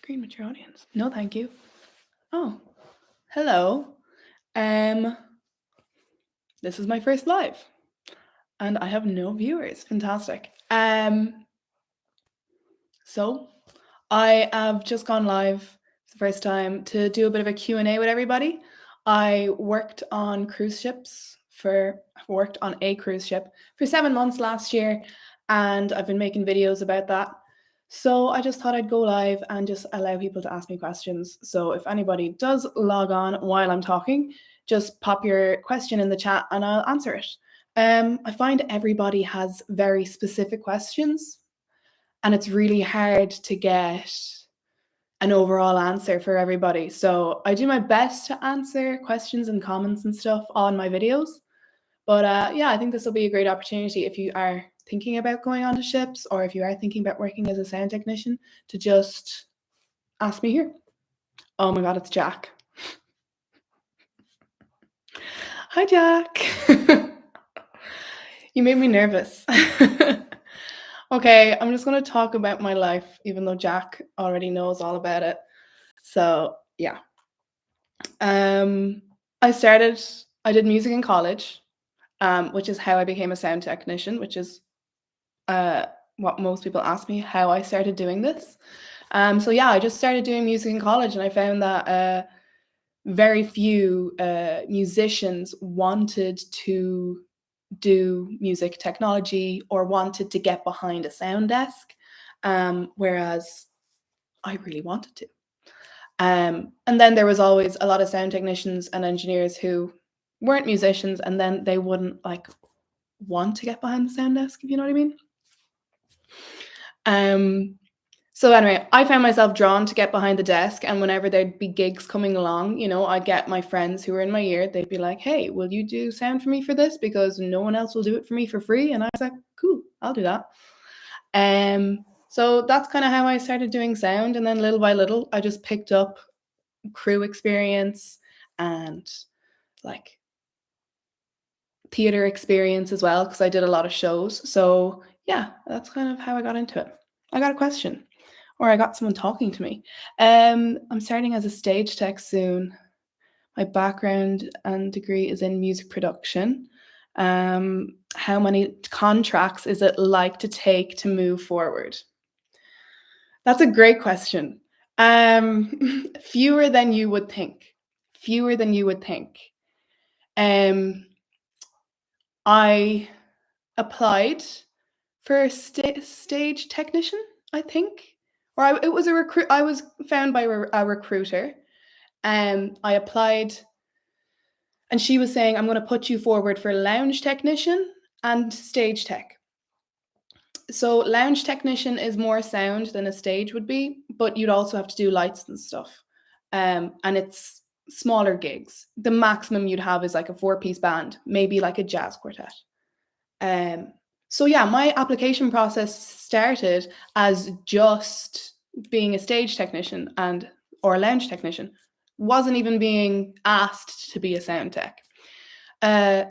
Screen with your audience. No, thank you. Oh, hello. Um, this is my first live, and I have no viewers. Fantastic. So I have just gone live for the first time to do a bit of a Q&A with everybody. I worked on a cruise ship for 7 months last year, and I've been making videos about that. So I just thought I'd go live and just allow people to ask me questions. So if anybody does log on while I'm talking, just pop your question in the chat and I'll answer it. I find everybody has very specific questions, and it's really hard to get an overall answer for everybody. So I do my best to answer questions and comments and stuff on my videos. But yeah, I think this will be a great opportunity if you are thinking about going onto ships, or if you are thinking about working as a sound technician, to just ask me here. Oh my God, it's Jack. Hi, Jack. You made me nervous. Okay, I'm just going to talk about my life, even though Jack already knows all about it. So yeah. I did music in college, which is how I became a sound technician, which is what most people ask me, how I started doing this. So yeah, I just started doing music in college, and I found that very few musicians wanted to do music technology or wanted to get behind a sound desk, whereas I really wanted to. And then there was always a lot of sound technicians and engineers who weren't musicians, and then they wouldn't want to get behind the sound desk, if you know what I mean. So anyway, I found myself drawn to get behind the desk, and whenever there'd be gigs coming along, I'd get my friends who were in my year, they'd be like, "Hey, will you do sound for me for this? Because no one else will do it for me for free." And I was like, "Cool, I'll do that." So that's kind of how I started doing sound, and then little by little, I just picked up crew experience and theater experience as well, because I did a lot of shows. So yeah, that's kind of how I got into it. I got a question, or I got someone talking to me. I'm starting as a stage tech soon. My background and degree is in music production. How many contracts is it like to take to move forward? That's a great question. Fewer than you would think. Fewer than you would think. I applied for a stage technician, I think, or it was a recruit. I was found by a recruiter. I applied, and she was saying, "I'm going to put you forward for lounge technician and stage tech." So lounge technician is more sound than a stage would be, but you'd also have to do lights and stuff. And it's smaller gigs. The maximum you'd have is like a 4-piece band, maybe like a jazz quartet. So yeah, my application process started as just being a stage technician or a lounge technician. Wasn't even being asked to be a sound tech.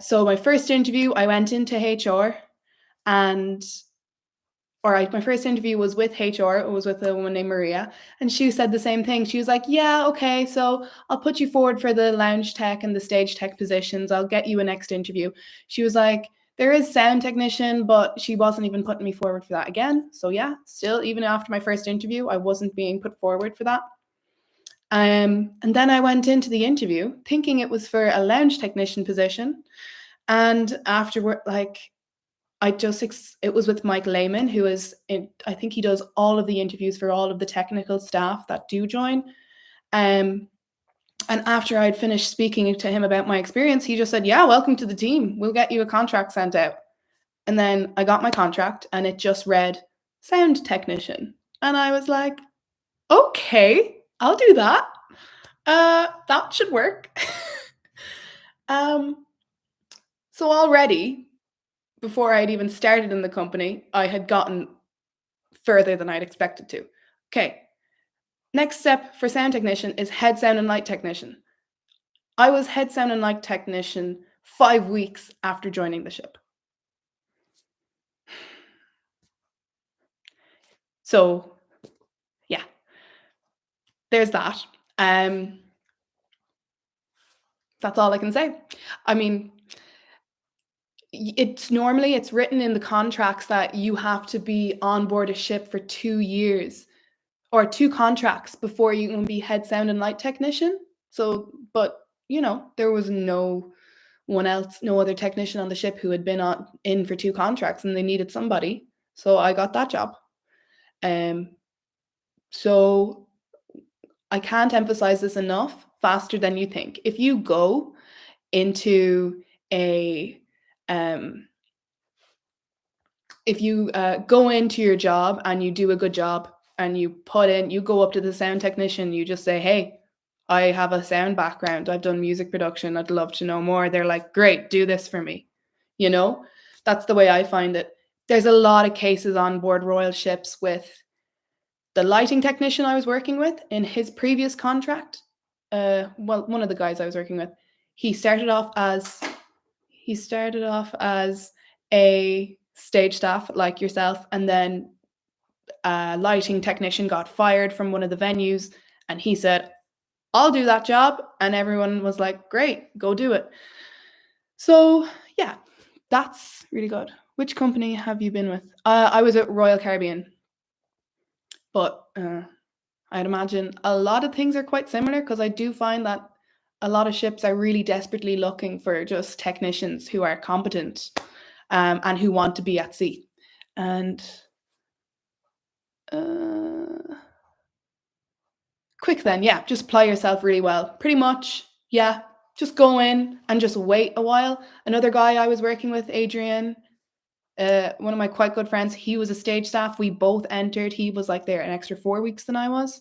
So my first interview, I went into HR, my first interview was with HR. It was with a woman named Maria, and she said the same thing. She was like, "Yeah, okay, so I'll put you forward for the lounge tech and the stage tech positions. I'll get you a next interview." She was like, "There is sound technician," but she wasn't even putting me forward for that again. So yeah, still, even after my first interview, I wasn't being put forward for that. And then I went into the interview thinking it was for a lounge technician position, and afterward, it was with Mike Lehman, who is, I think he does all of the interviews for all of the technical staff that do join. And after I'd finished speaking to him about my experience, he just said, "Yeah, welcome to the team. We'll get you a contract sent out." And then I got my contract, and it just read sound technician. And I was like, "Okay, I'll do that. That should work." So already, before I'd even started in the company, I had gotten further than I'd expected to. Okay, next step for sound technician is head sound and light technician. I was head sound and light technician 5 weeks after joining the ship. So yeah, there's that. Um, that's all I can say. I mean, it's written in the contracts that you have to be on board a ship for 2 years or two contracts before you can be head sound and light technician. So, but there was no other technician on the ship who had been in for two contracts, and they needed somebody. So I got that job. Um, so I can't emphasize this enough. Faster than you think. If you go into a um, if you go into your job and you do a good job and you go up to the sound technician, you just say, hey, I have a sound background, I've done music production, I'd love to know more. They're like, great, do this for me. you know that's the way I find it. There's a lot of cases on board royal ships with the lighting technician I was working with in his previous contract. Well, one of the guys I was working with, he started off as a stage staff like yourself, and then a lighting technician got fired from one of the venues, and he said, I'll do that job, and everyone was like, great, go do it. So yeah, that's really good. Which company have you been with? I was at Royal Caribbean, but I'd imagine a lot of things are quite similar, because I do find that a lot of ships are really desperately looking for just technicians who are competent, and who want to be at sea. And quick then, yeah, just apply yourself really well. Pretty much, yeah, just go in and just wait a while. Another guy I was working with, Adrian, one of my quite good friends, he was a stage staff. We both entered. He was like there an extra 4 weeks than I was.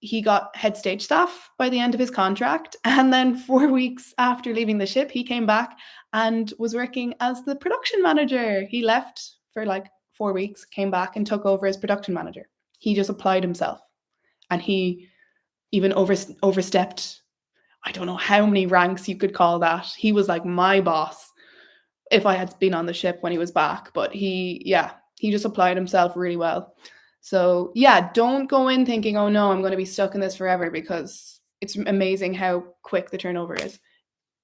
He got head stage staff by the end of his contract. And then 4 weeks after leaving the ship, he came back and was working as the production manager. He left for like 4 weeks, came back and took over as production manager. He just applied himself. And he even overstepped, I don't know how many ranks you could call that. He was like my boss if I had been on the ship when he was back. But he just applied himself really well. So yeah, don't go in thinking, oh no, I'm going to be stuck in this forever, because it's amazing how quick the turnover is.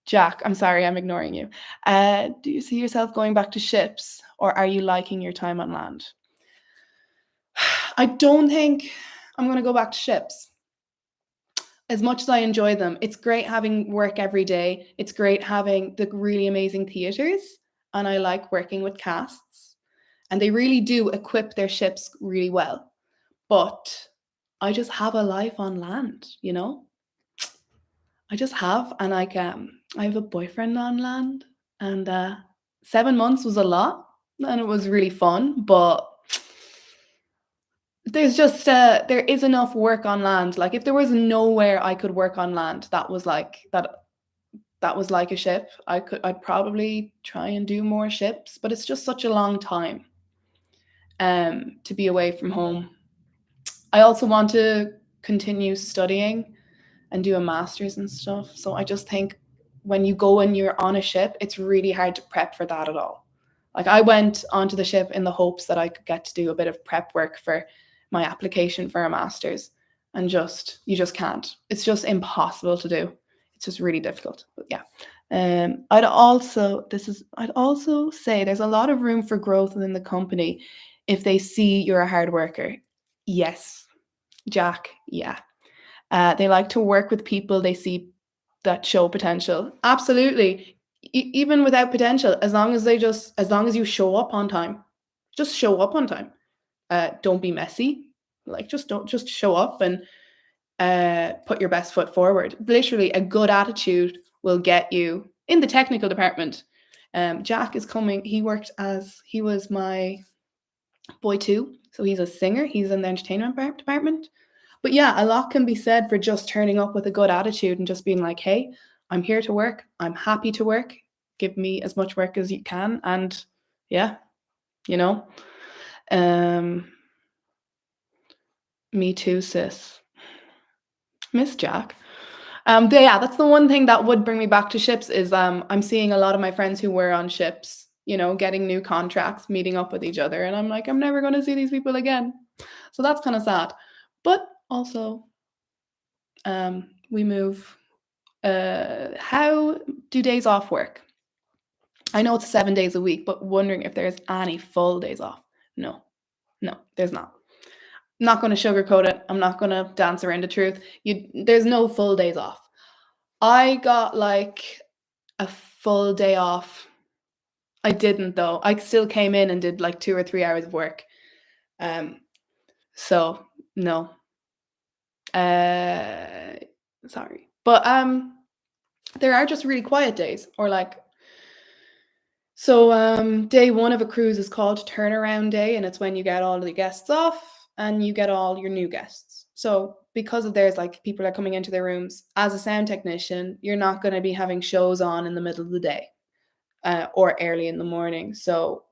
Jack, I'm sorry, I'm ignoring you. Do you see yourself going back to ships, or are you liking your time on land? I don't think I'm going to go back to ships. As much as I enjoy them, it's great having work every day. It's great having the really amazing theatres, and I like working with casts, and they really do equip their ships really well. But I just have a life on land, I just have, and I have a boyfriend on land, and 7 months was a lot, and it was really fun, but there is enough work on land. Like if there was nowhere I could work on land that was like a ship, I'd probably try and do more ships, but it's just such a long time to be away from home. I also want to continue studying and do a master's and stuff. So I just think when you go and you're on a ship, it's really hard to prep for that at all. Like I went onto the ship in the hopes that I could get to do a bit of prep work for my application for a master's, and you just can't. It's just impossible to do. It's just really difficult. But yeah. I'd also say there's a lot of room for growth within the company if they see you're a hard worker. Yes, Jack, yeah. They like to work with people they see that show potential. Absolutely. Even without potential, as long as you show up on time, just show up on time. Don't be messy. Like just show up and put your best foot forward. Literally, a good attitude will get you in the technical department. Jack is coming. He was my boy too. So he's a singer. He's in the entertainment department. But yeah, a lot can be said for just turning up with a good attitude and just being like, hey, I'm here to work. I'm happy to work. Give me as much work as you can. And yeah, you know. Me too, sis. Miss Jack. Yeah, that's the one thing that would bring me back to ships is I'm seeing a lot of my friends who were on ships, getting new contracts, meeting up with each other, and I'm like, I'm never going to see these people again. So that's kind of sad. But Also, we move. How do days off work? I know it's 7 days a week, but wondering if there's any full days off. No, no, there's not. I'm not going to sugarcoat it. I'm not going to dance around the truth. There's no full days off. I got like a full day off. I didn't though. I still came in and did like 2 or 3 hours of work. Um, so no. Uh, sorry, but there are just really quiet days, or like so. Day one of a cruise is called turnaround day, and it's when you get all the guests off and you get all your new guests. So because of there's like people are coming into their rooms as a sound technician, you're not going to be having shows on in the middle of the day or early in the morning. So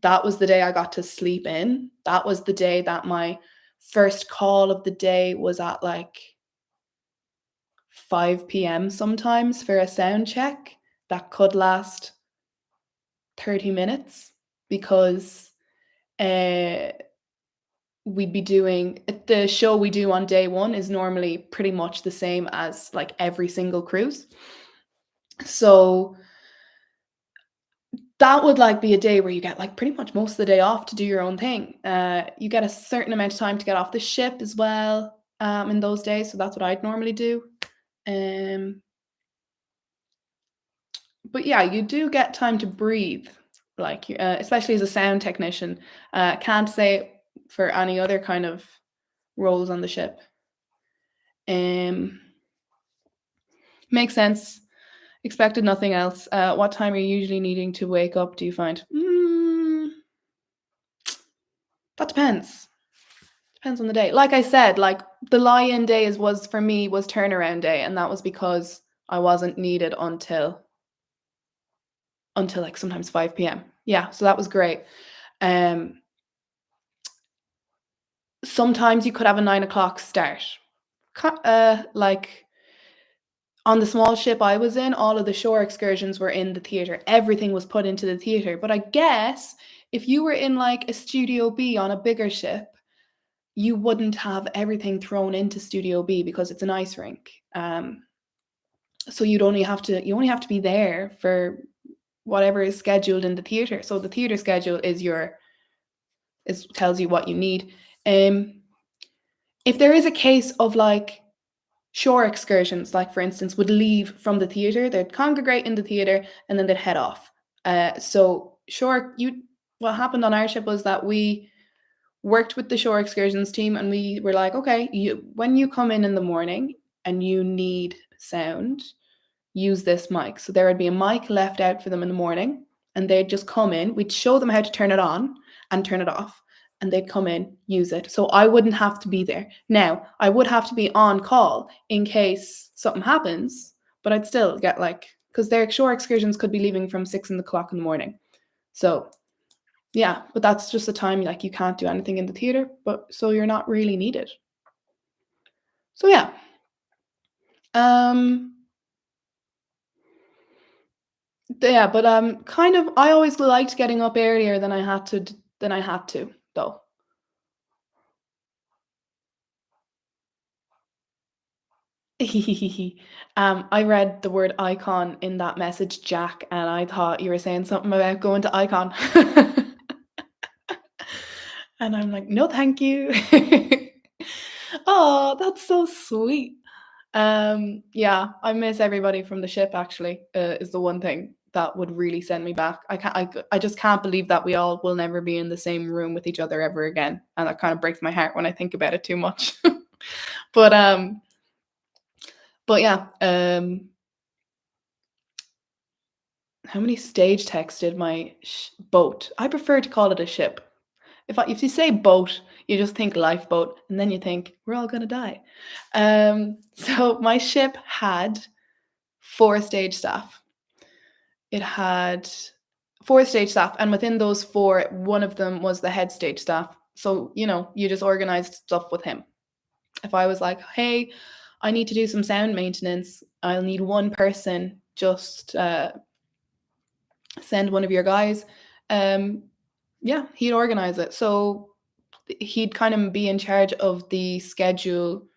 that was the day I got to sleep in. That was the day that my first call of the day was at like 5 p.m. sometimes for a sound check that could last 30 minutes because uh, we'd be doing the show we do on day one is normally pretty much the same as like every single cruise. So that would like be a day where you get like pretty much most of the day off to do your own thing. You get a certain amount of time to get off the ship as well in those days. So that's what I'd normally do. Um, but yeah, you do get time to breathe, like especially as a sound technician. Can't say for any other kind of roles on the ship. Um, makes sense. Expected nothing else. What time are you usually needing to wake up? Do you find? That depends. Depends on the day. Like I said, like the lie-in day was for me was turnaround day, and that was because I wasn't needed until like sometimes 5 p.m. Yeah, so that was great. Um, sometimes you could have a 9 o'clock start. Like on the small ship I was in, all of the shore excursions were in the theater. Everything was put into the theater. But I guess if you were in like a Studio B on a bigger ship, you wouldn't have everything thrown into Studio B because it's an ice rink. So you only have to be there for whatever is scheduled in the theater. So the theater schedule tells you what you need. If there is a case of like shore excursions, like for instance, would leave from the theater, they'd congregate in the theater and then they'd head off. So shore, what happened on our ship was that we worked with the shore excursions team and we were like, okay, when you come in the morning and you need sound, use this mic. So there would be a mic left out for them in the morning and they'd just come in. We'd show them how to turn it on and turn it off and they'd come in, use it. So I wouldn't have to be there. Now, I would have to be on call in case something happens, but I'd still get like, because their shore excursions could be leaving from 6 o'clock in the morning. So yeah, but that's just a time like you can't do anything in the theater, but so you're not really needed. So yeah. Yeah, but kind of I always liked getting up earlier than I had to though. I read the word icon in that message, Jack, and I thought you were saying something about going to icon. And I'm like, no, thank you. Oh, that's so sweet. Yeah, I miss everybody from the ship actually, is the one thing that would really send me back. I just can't believe that we all will never be in the same room with each other ever again. And that kind of breaks my heart when I think about it too much. But yeah, how many stage techs did my boat? I prefer to call it a ship. If you say boat, you just think lifeboat, and then you think we're all gonna die. So my ship had 4 stage staff. It had 4 stage staff, and within those four, one of them was the head stage staff. So you just organized stuff with him. If I was like, hey, I need to do some sound maintenance, I'll need one person. Just send one of your guys. Yeah, he'd organize it. So he'd kind of be in charge of the schedule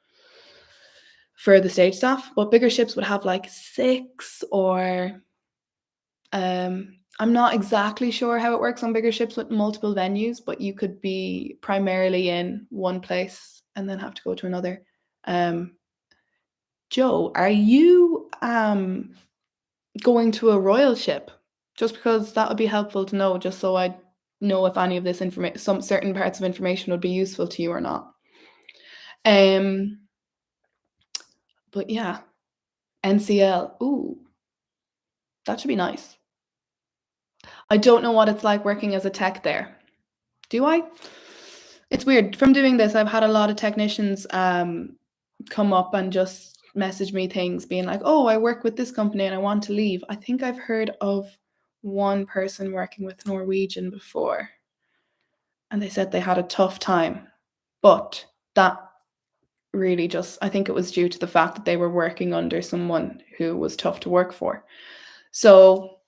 for the stage staff, but bigger ships would have like 6 or I'm not exactly sure how it works on bigger ships with multiple venues, but you could be primarily in one place and then have to go to another. Joe, are you going to a royal ship? Just because that would be helpful to know, just so I know if any of this information, some certain parts of information would be useful to you or not. But yeah, NCL. Ooh, that should be nice. I don't know what it's like working as a tech there. Do I? It's weird. From doing this, I've had a lot of technicians come up and just message me things being like, oh, I work with this company and I want to leave. I think I've heard of one person working with Norwegian before, and they said they had a tough time. But that really just, I think it was due to the fact that they were working under someone who was tough to work for. So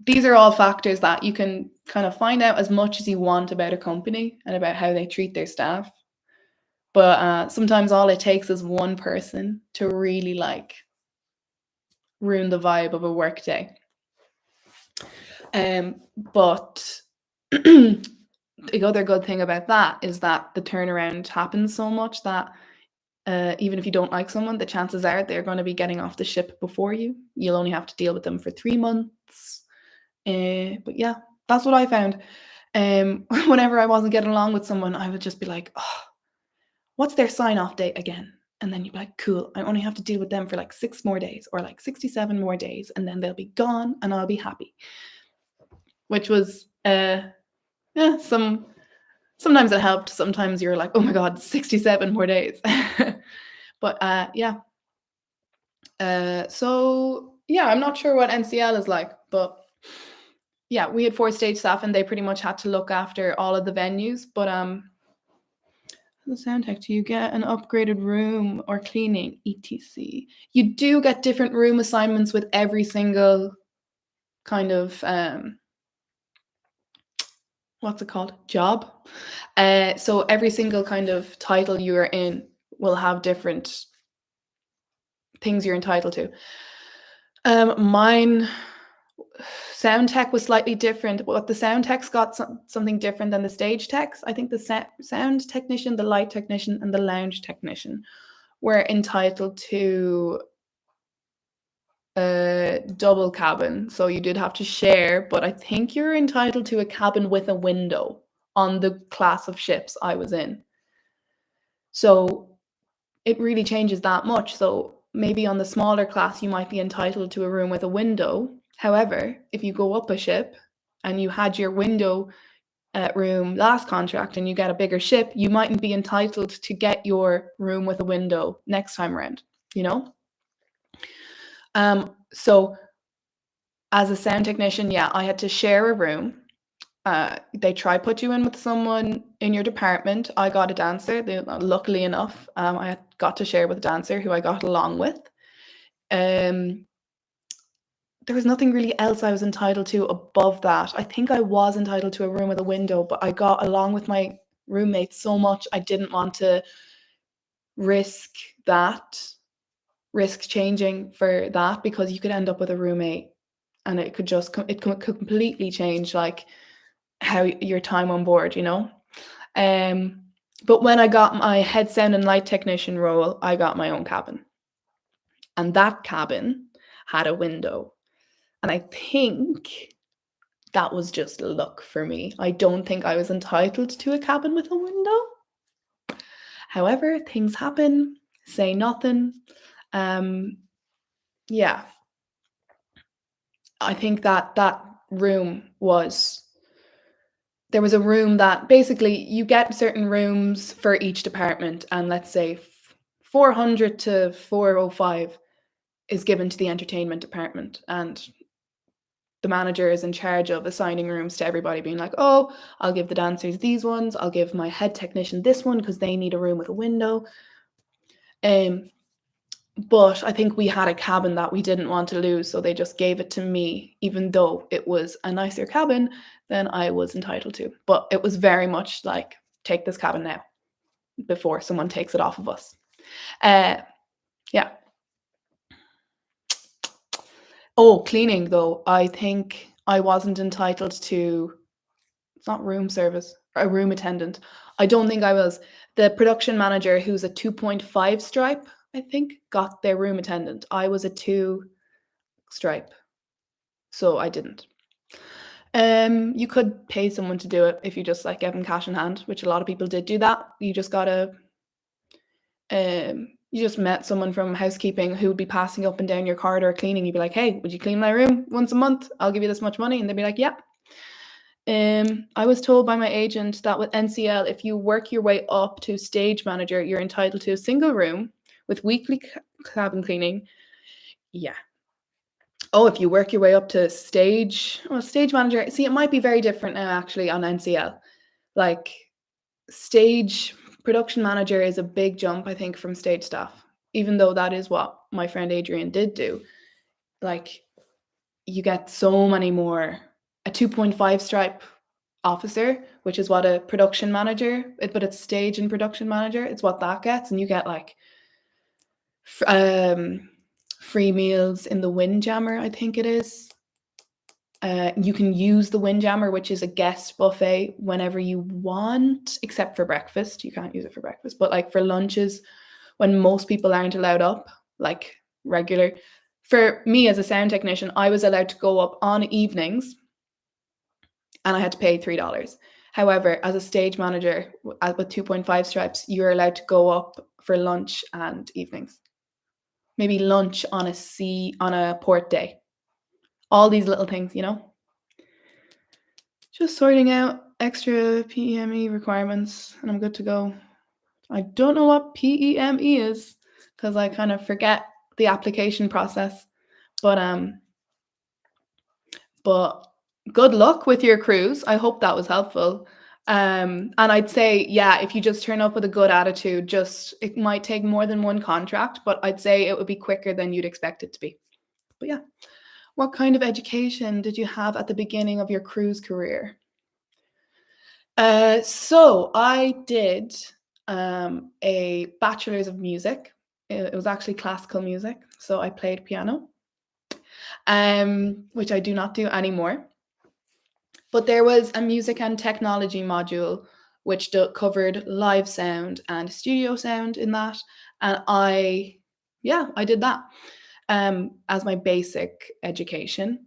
these are all factors that you can kind of find out as much as you want about a company and about how they treat their staff. But sometimes all it takes is one person to really like ruin the vibe of a work day. But the other good thing about that is that the turnaround happens so much that even if you don't like someone, the chances are they're going to be getting off the ship before you. You'll only have to deal with them for 3 months. But yeah, that's what I found. Whenever I wasn't getting along with someone, I would just be like, oh, what's their sign-off date again? And then you'd be like, cool, I only have to deal with them for like 6 more days or like 67 more days, and then they'll be gone and I'll be happy. Which was, yeah, sometimes it helped. Sometimes you're like, oh my God, 67 more days. But yeah. So yeah, I'm not sure what NCL is like, but yeah, we had 4 stage staff and they pretty much had to look after all of the venues. But the sound tech, do you get an upgraded room or cleaning, etc? You do get different room assignments with every single kind of what's it called? Job. So every single kind of title you're in will have different things you're entitled to. Mine sound tech was slightly different, but the sound techs got something different than the stage techs. I think the sound technician, the light technician, and the lounge technician were entitled to a double cabin. So you did have to share, but I think you're entitled to a cabin with a window on the class of ships I was in. So it really changes that much. So maybe on the smaller class, you might be entitled to a room with a window. However, if you go up a ship and you had your window room last contract and you get a bigger ship, you mightn't be entitled to get your room with a window next time around, you know? So as a sound technician, yeah, I had to share a room. They try put you in with someone in your department. I got a dancer. Luckily enough, I got to share with a dancer who I got along with. There was nothing really else I was entitled to above that. I think I was entitled to a room with a window, but I got along with my roommate so much I didn't want to risk changing for that, because you could end up with a roommate and it could completely change like how your time on board, you know. But when I got my head sound and light technician role, I got my own cabin, and that cabin had a window, and I think that was just luck for me. I don't think I was entitled to a cabin with a window. However, things happen. Say nothing. Yeah, I think that room was, there was a room that basically you get certain rooms for each department, and let's say 400 to 405 is given to the entertainment department, and the manager is in charge of assigning rooms to everybody, being like, oh, I'll give the dancers these ones, I'll give my head technician this one because they need a room with a window. But I think we had a cabin that we didn't want to lose, so they just gave it to me, even though it was a nicer cabin than I was entitled to. But it was very much like take this cabin now before someone takes it off of us. Yeah. Oh, cleaning though. I think I wasn't entitled to, it's not room service, a room attendant. I don't think I was. The production manager, who's a 2.5 stripe, I think, got their room attendant. I was a 2 stripe, so I didn't. You could pay someone to do it if you just like give them cash in hand, which a lot of people did do that. You just gotta, you just met someone from housekeeping who would be passing up and down your corridor cleaning. You'd be like, hey, would you clean my room once a month? I'll give you this much money. And they'd be like, yeah. I was told by my agent that with NCL, if you work your way up to stage manager, you're entitled to a single room with weekly cabin cleaning. Yeah. Oh, if you work your way up to stage manager, see, it might be very different now actually on NCL. Like stage production manager is a big jump, I think, from stage staff, even though that is what my friend Adrian did do. Like you get so many more. A 2.5 stripe officer, which is what a production manager, but it's stage and production manager, it's what that gets. And you get like free meals in the Windjammer, I think it is. You can use the Windjammer, which is a guest buffet, whenever you want, except for breakfast. You can't use it for breakfast, but like for lunches, when most people aren't allowed up, like regular. For me as a sound technician, I was allowed to go up on evenings and I had to pay $3. However, as a stage manager with 2.5 stripes, you're allowed to go up for lunch and evenings. Maybe lunch on a port day. All these little things, you know? Just sorting out extra PEME requirements and I'm good to go. I don't know what PEME is because I kind of forget the application process. But good luck with your cruise. I hope that was helpful. And I'd say, yeah, if you just turn up with a good attitude, it might take more than one contract, but I'd say it would be quicker than you'd expect it to be. But yeah, what kind of education did you have at the beginning of your cruise career? So I did a bachelor's of music. It was actually classical music, so I played piano, which I do not do anymore. But there was a music and technology module which covered live sound and studio sound in that, and I did that as my basic education.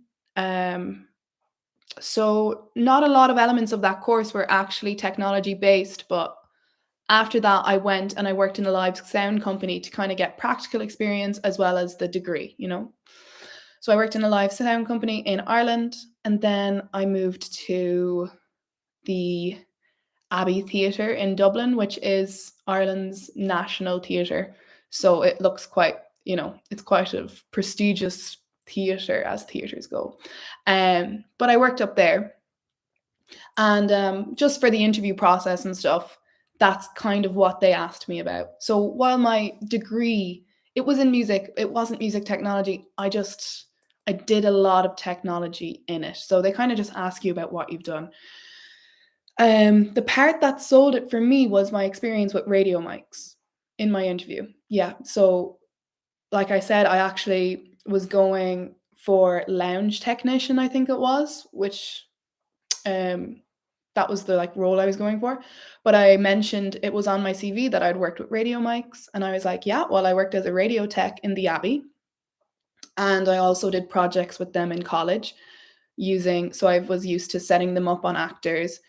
So not a lot of elements of that course were actually technology based, but after that I went and I worked in a live sound company to kind of get practical experience as well as the degree, you know. So I worked in a live sound company in Ireland, and then I moved to the Abbey Theatre in Dublin, which is Ireland's national theatre. So it looks quite, you know, it's quite a prestigious theatre as theatres go. But I worked up there, and just for the interview process and stuff, that's kind of what they asked me about. So while my degree, it was in music, it wasn't music technology, I did a lot of technology in it. So they kind of just ask you about what you've done. The part that sold it for me was my experience with radio mics in my interview. Yeah. So like I said, I actually was going for lounge technician, I think it was, which that was the like role I was going for. But I mentioned it was on my CV that I'd worked with radio mics, and I was like, yeah, well, I worked as a radio tech in the Abbey, and I also did projects with them in college so I was used to setting them up on actors,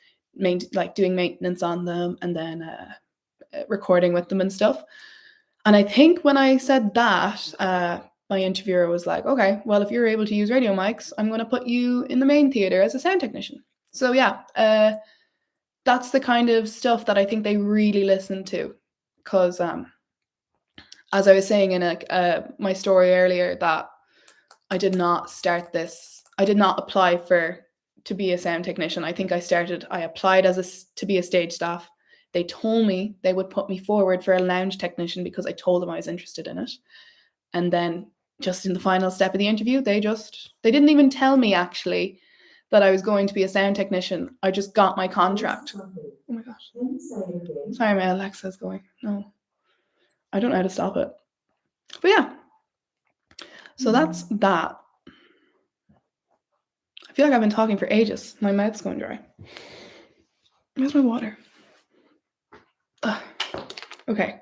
like doing maintenance on them, and then recording with them and stuff. And I think when I said that, my interviewer was like, okay, well, if you're able to use radio mics, I'm going to put you in the main theater as a sound technician. So yeah, that's the kind of stuff that I think they really listen to. Because as I was saying in my story earlier, that I did not apply to be a sound technician. I think I applied to be a stage staff. They told me they would put me forward for a lounge technician because I told them I was interested in it. And then just in the final step of the interview, they didn't even tell me actually that I was going to be a sound technician. I just got my contract. Oh my gosh. Sorry, my Alexa's going. No. I don't know how to stop it. But yeah. So that's that. I feel like I've been talking for ages. My mouth's going dry. Where's my water? Ugh. Okay.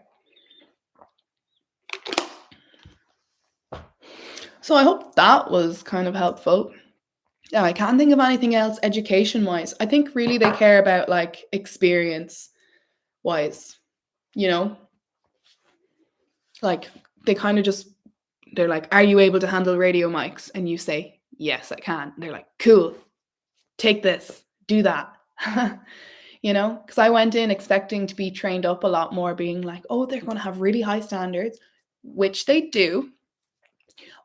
So I hope that was kind of helpful. Yeah, I can't think of anything else education-wise. I think really they care about like experience-wise, you know? Like they kind of just they're like, "Are you able to handle radio mics?" And you say, "Yes, I can." They're like, "Cool. Take this. Do that." You know? Because I went in expecting to be trained up a lot more, being like, "Oh, they're going to have really high standards," which they do,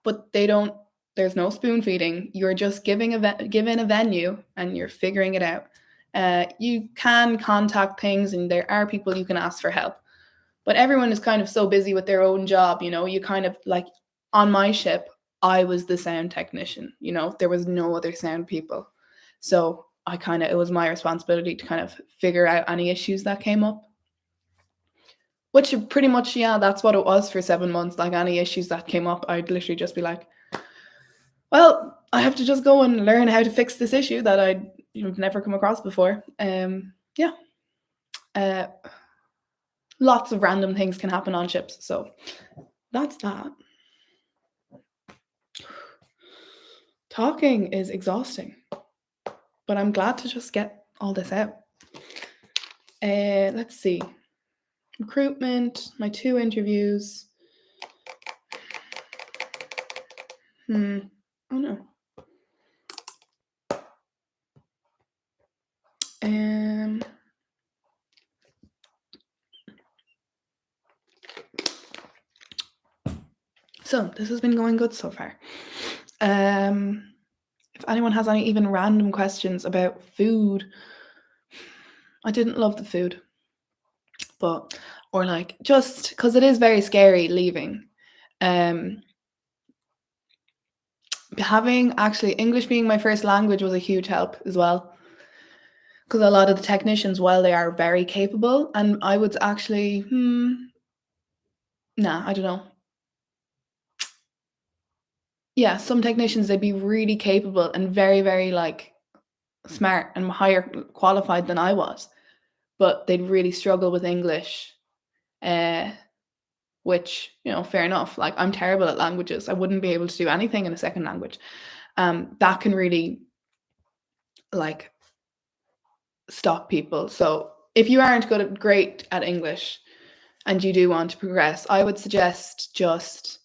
but they don't. There's no spoon feeding. You're just given a venue and you're figuring it out. You can contact things, and there are people you can ask for help. But everyone is kind of so busy with their own job, you know. You kind of like on my ship, I was the sound technician. You know, there was no other sound people, so it was my responsibility to kind of figure out any issues that came up. Which pretty much, yeah, that's what it was for 7 months. Like any issues that came up, I'd literally just be like, well, I have to just go and learn how to fix this issue that I'd never come across before. Yeah. Lots of random things can happen on ships. So that's that. Talking is exhausting, but I'm glad to just get all this out. Let's see. Recruitment, my 2 interviews. Oh no. So this has been going good so far. If anyone has any even random questions about food, I didn't love the food, but or like just because it is very scary leaving. Having actually English being my first language was a huge help as well. Because a lot of the technicians, while they are very capable, and I would actually, I don't know. Yeah, some technicians, they'd be really capable and very, very like smart and higher qualified than I was, but they'd really struggle with English, which, fair enough. Like I'm terrible at languages. I wouldn't be able to do anything in a second language. That can really like stop people. So if you aren't great at English and you do want to progress, I would suggest just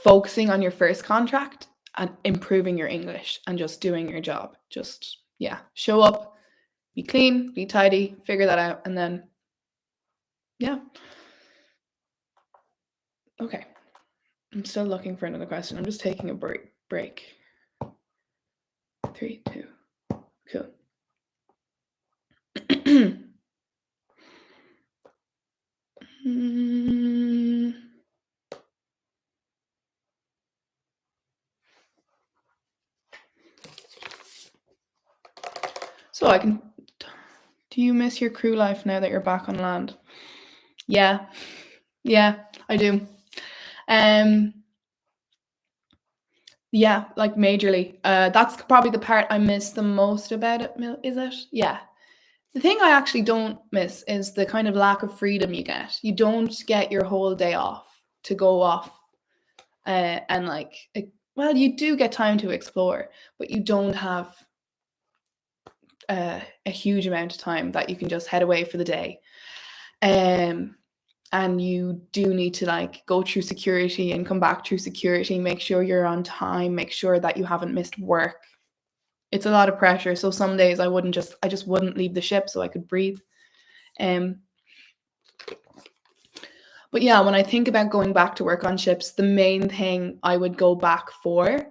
focusing on your first contract and improving your English and just doing your job. Just show up, be clean, be tidy, figure that out, and then okay. I'm still looking for another question. I'm just taking a break. 3, 2, cool. So do you miss your crew life now that you're back on land? Yeah, I do. Yeah, like majorly. That's probably the part I miss the most about it, is it? Yeah. The thing I actually don't miss is the kind of lack of freedom you get. You don't get your whole day off to go off and well, you do get time to explore, but you don't have a huge amount of time that you can just head away for the day. And you do need to go through security and come back through security, make sure you're on time, make sure that you haven't missed work. It's a lot of pressure. So some days I just wouldn't leave the ship so I could breathe. But yeah, when I think about going back to work on ships, the main thing I would go back for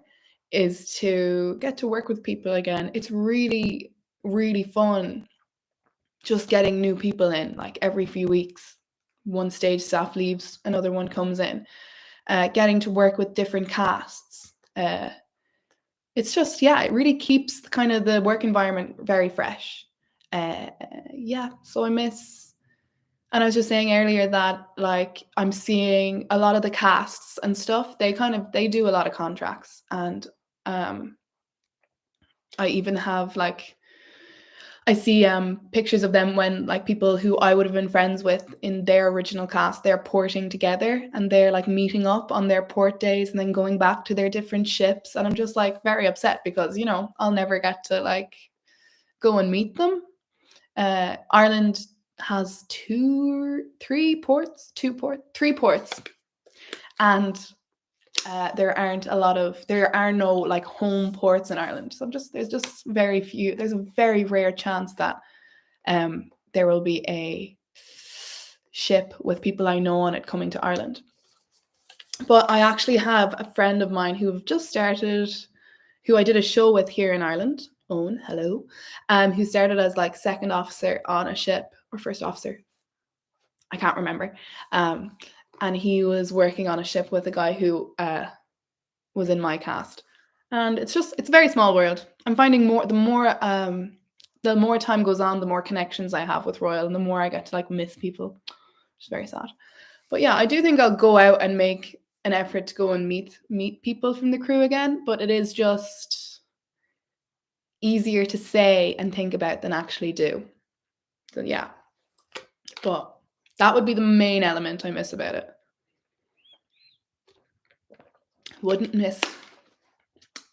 is to get to work with people again. It's really, really fun just getting new people in, like every few weeks. One stage staff leaves, another one comes in. getting to work with different casts. It's just, yeah, it really keeps kind of the work environment very fresh. Uh, yeah, so I miss. And I was just saying earlier that like I'm seeing a lot of the casts and stuff. They do a lot of contracts, and um, I even have like I see pictures of them when like people who I would have been friends with in their original cast, they're porting together and they're like meeting up on their port days and then going back to their different ships. And I'm just like very upset because, I'll never get to like go and meet them. Ireland has three ports, three ports. And there are no like home ports in Ireland. So there's just very few, there's a very rare chance that there will be a ship with people I know on it coming to Ireland. But I actually have a friend of mine who have just started, who I did a show with here in Ireland. Owen, hello. Who started as like second officer on a ship, or first officer. I can't remember. And he was working on a ship with a guy who was in my cast. And it's a very small world. I'm finding the more time goes on, the more connections I have with Royal, and the more I get to like miss people, which is very sad. But yeah, I do think I'll go out and make an effort to go and meet people from the crew again. But it is just easier to say and think about than actually do. So yeah, but that would be the main element I miss about it. Wouldn't miss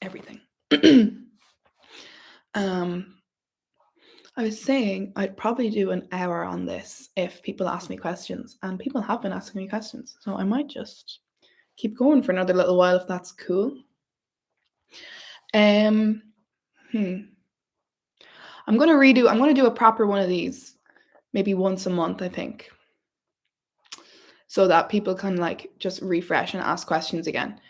everything. I was saying I'd probably do an hour on this if people ask me questions, and people have been asking me questions, so I might just keep going for another little while if that's cool. I'm gonna do a proper one of these, maybe once a month, I think, so that people can like just refresh and ask questions again.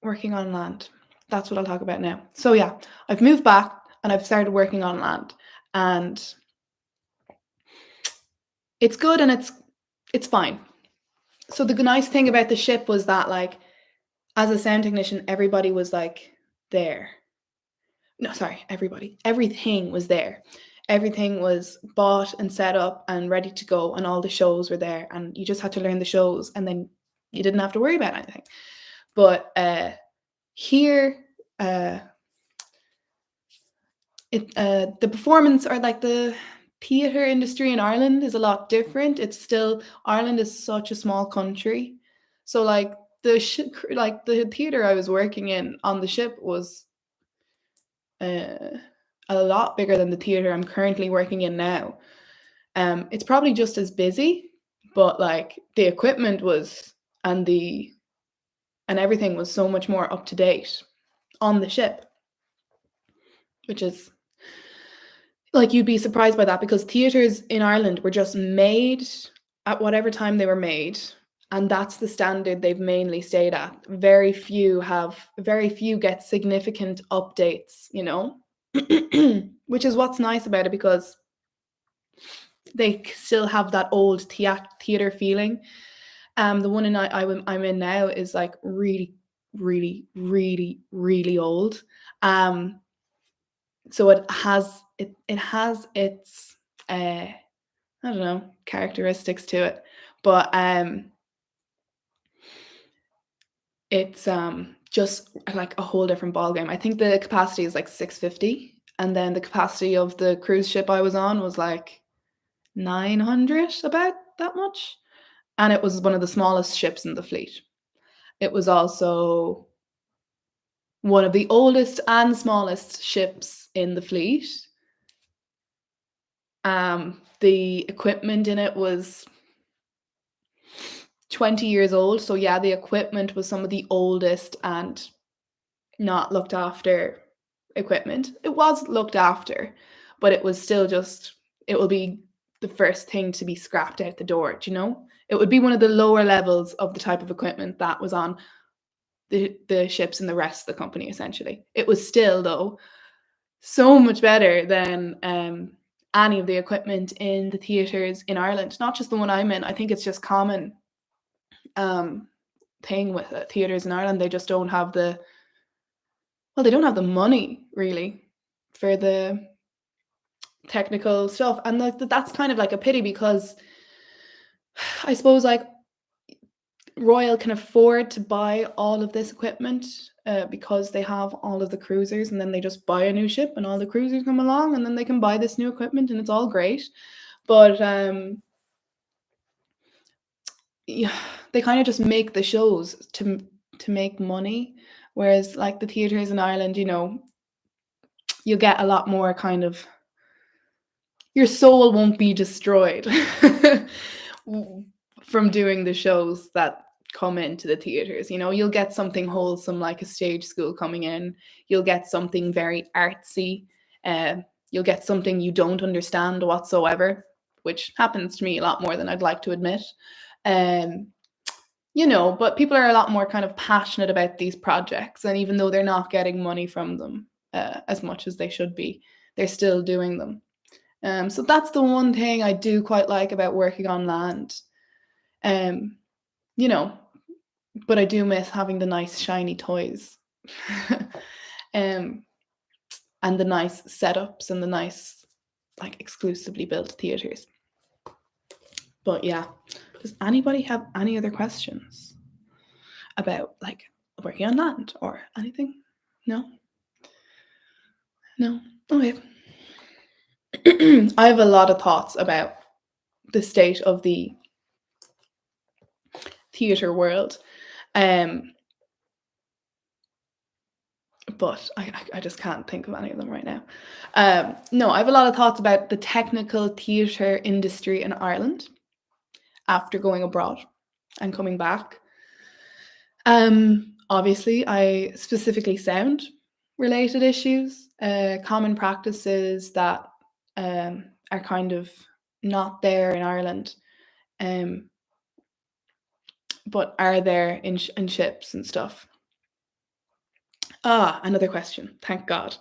Working on land. That's what I'll talk about now. So yeah, I've moved back and I've started working on land, and it's good and it's fine. So the nice thing about the ship was that like as a sound technician, everybody was like there. No, sorry, everybody. Everything was there. Everything was bought and set up and ready to go, and all the shows were there, and you just had to learn the shows, and then you didn't have to worry about anything. But here, the performance or like the theater industry in Ireland is a lot different. Ireland is such a small country, so like the theater I was working in on the ship was a lot bigger than the theater I'm currently working in now. It's probably just as busy, but like the equipment and everything was so much more up to date on the ship, which is like you'd be surprised by that because theaters in Ireland were just made at whatever time they were made, and that's the standard they've mainly stayed at. Very few get significant updates, which is what's nice about it because they still have that old theater feeling. The one I'm in now is like really, really, really, really old. So it has its I don't know, characteristics to it, but it's just like a whole different ballgame. I think the capacity is like 650, and then the capacity of the cruise ship I was on was like 900, about that much, and it was one of the smallest ships in the fleet. It was also one of the oldest and smallest ships in the fleet. The equipment in it was 20 years old. So yeah, the equipment was some of the oldest and not looked after equipment. It was looked after, but it was still it will be the first thing to be scrapped out the door, do you know? It would be one of the lower levels of the type of equipment that was on the ships in the rest of the company, essentially. It was still, though, so much better than any of the equipment in the theatres in Ireland, not just the one I'm in. I think it's just common thing with theatres in Ireland. They just don't have they don't have the money really for the technical stuff, and like that's kind of like a pity because I suppose like Royal can afford to buy all of this equipment because they have all of the cruisers, and then they just buy a new ship, and all the cruisers come along, and then they can buy this new equipment, and it's all great. But yeah, they kind of just make the shows to make money, whereas like the theaters in Ireland, you get a lot more kind of your soul won't be destroyed from doing the shows that come into the theaters. You'll get something wholesome like a stage school coming in. You'll get something very artsy. You'll get something you don't understand whatsoever, which happens to me a lot more than I'd like to admit. But people are a lot more kind of passionate about these projects, and even though they're not getting money from them as much as they should be, they're still doing them. So that's the one thing I do quite like about working on land. But I do miss having the nice shiny toys. And the nice setups and the nice like exclusively built theaters. But yeah, does anybody have any other questions about like working on land or anything? No? Okay. I have a lot of thoughts about the state of the theater world, but I just can't think of any of them right now. No, I have a lot of thoughts about the technical theater industry in Ireland after going abroad and coming back. Obviously, I specifically sound related issues, common practices that are kind of not there in Ireland, but are there in ships and stuff. Another question. Thank God.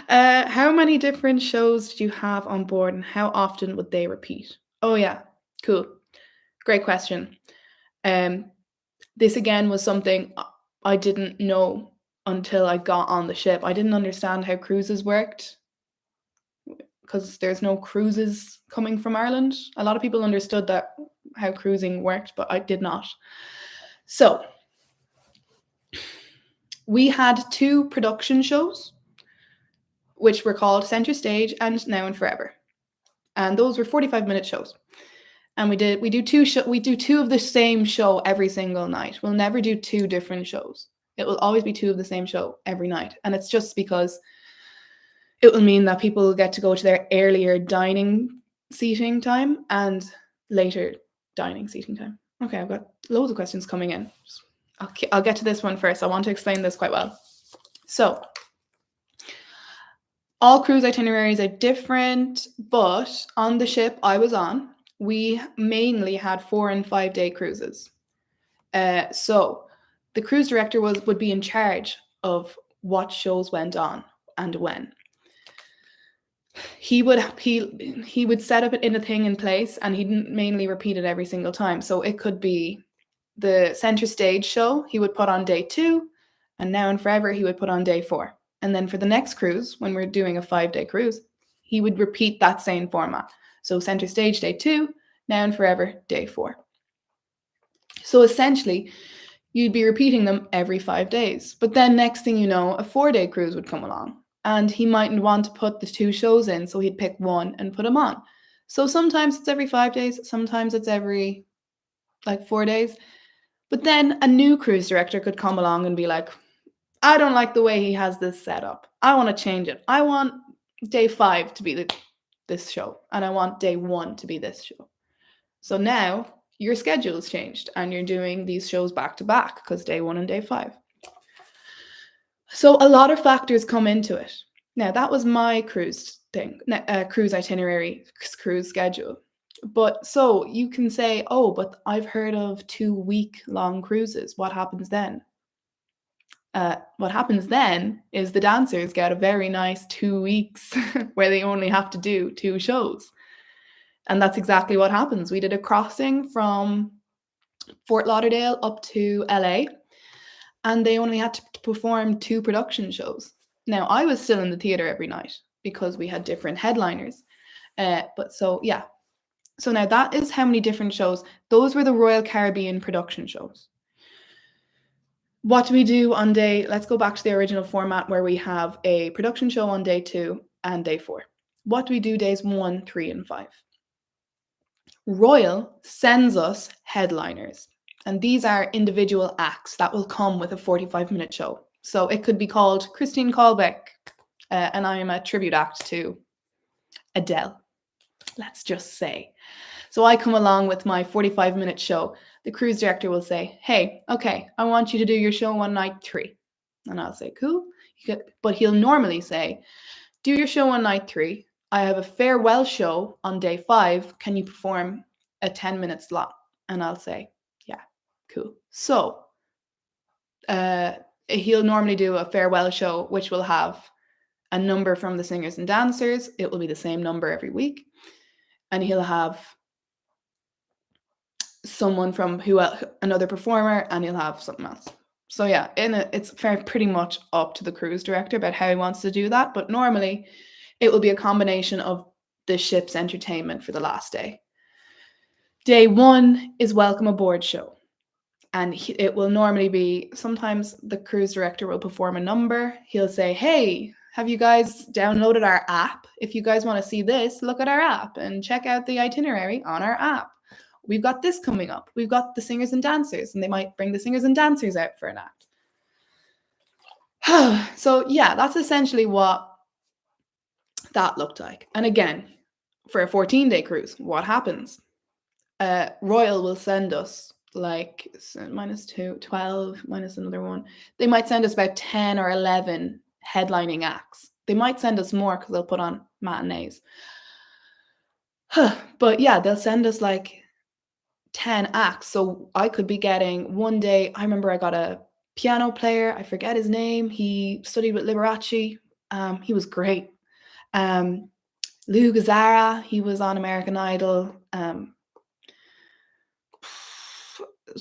How many different shows did you have on board, and how often would they repeat? Oh yeah, cool. Great question. This again was something I didn't know until I got on the ship. I didn't understand how cruises worked because there's no cruises coming from Ireland. A lot of people understood that how cruising worked, but I did not. So we had 2 production shows, which were called Centre Stage and Now and Forever. And those were 45-minute shows. And we do 2 of the same show every single night. We'll never do 2 different shows. It will always be 2 of the same show every night. And it's just because it will mean that people get to go to their earlier dining seating time and later dining seating time. Okay, I've got loads of questions coming in. I'll get to this one first. I want to explain this quite well. So, all cruise itineraries are different, but on the ship I was on, we mainly had 4 and 5 day cruises. So the cruise director would be in charge of what shows went on and when. He would set up in a thing in place, and he didn't mainly repeat it every single time. So it could be the Centre Stage show he would put on day 2, and Now and Forever he would put on day 4. And then for the next cruise, when we're doing a 5-day cruise, he would repeat that same format. So Centre Stage day 2, Now and Forever day 4. So essentially, you'd be repeating them every 5 days. But then next thing you know, a 4-day cruise would come along, and he mightn't want to put the 2 shows in, so he'd pick one and put them on. So sometimes it's every 5 days, sometimes it's every 4 days. But then a new cruise director could come along and be like, I don't like the way he has this set up. I want to change it. I want day 5 to be this show, and I want day 1 to be this show. So now your schedule's changed, and you're doing these shows back to back because day 1 and day 5. So a lot of factors come into it. Now, that was my cruise itinerary, cruise schedule. But so you can say, oh, but I've heard of 2-week-long cruises. What happens then? What happens then is the dancers get a very nice 2 weeks where they only have to do 2 shows. And that's exactly what happens. We did a crossing from Fort Lauderdale up to LA, and they only had to perform 2 production shows. Now, I was still in the theater every night because we had different headliners. But so, yeah. So now that is how many different shows. Those were the Royal Caribbean production shows. What do we do on day? Let's go back to the original format where we have a production show on day 2 and day 4. What do we do days 1, 3, and 5? Royal sends us headliners, and these are individual acts that will come with a 45-minute show. So it could be called Christine Callbeck, and I am a tribute act to Adele, let's just say. So I come along with my 45-minute show. The cruise director will say, hey, okay, I want you to do your show on night 3. And I'll say, cool. But he'll normally say, do your show on night 3. I have a farewell show on day 5. Can you perform a 10-minute slot? And I'll say, yeah, cool. So he'll normally do a farewell show, which will have a number from the singers and dancers. It will be the same number every week. And he'll have someone from another performer, and he'll have something else. So yeah, it's pretty much up to the cruise director about how he wants to do that. But normally it will be a combination of the ship's entertainment for the last day. Day 1 is welcome aboard show. And it will normally be, sometimes the cruise director will perform a number. He'll say, hey, have you guys downloaded our app? If you guys want to see this, look at our app and check out the itinerary on our app. We've got this coming up. We've got the singers and dancers, and they might bring the singers and dancers out for an act. So yeah, that's essentially what that looked like. And again, for a 14-day cruise, what happens? Royal will send us like -2, 12, minus another one. They might send us about 10 or 11 headlining acts. They might send us more because they'll put on matinees. But yeah, they'll send us like 10 acts. So I could be getting one day, I remember I got a piano player, I forget his name. He studied with Liberace. He was great. Lou Gazzara, he was on American Idol.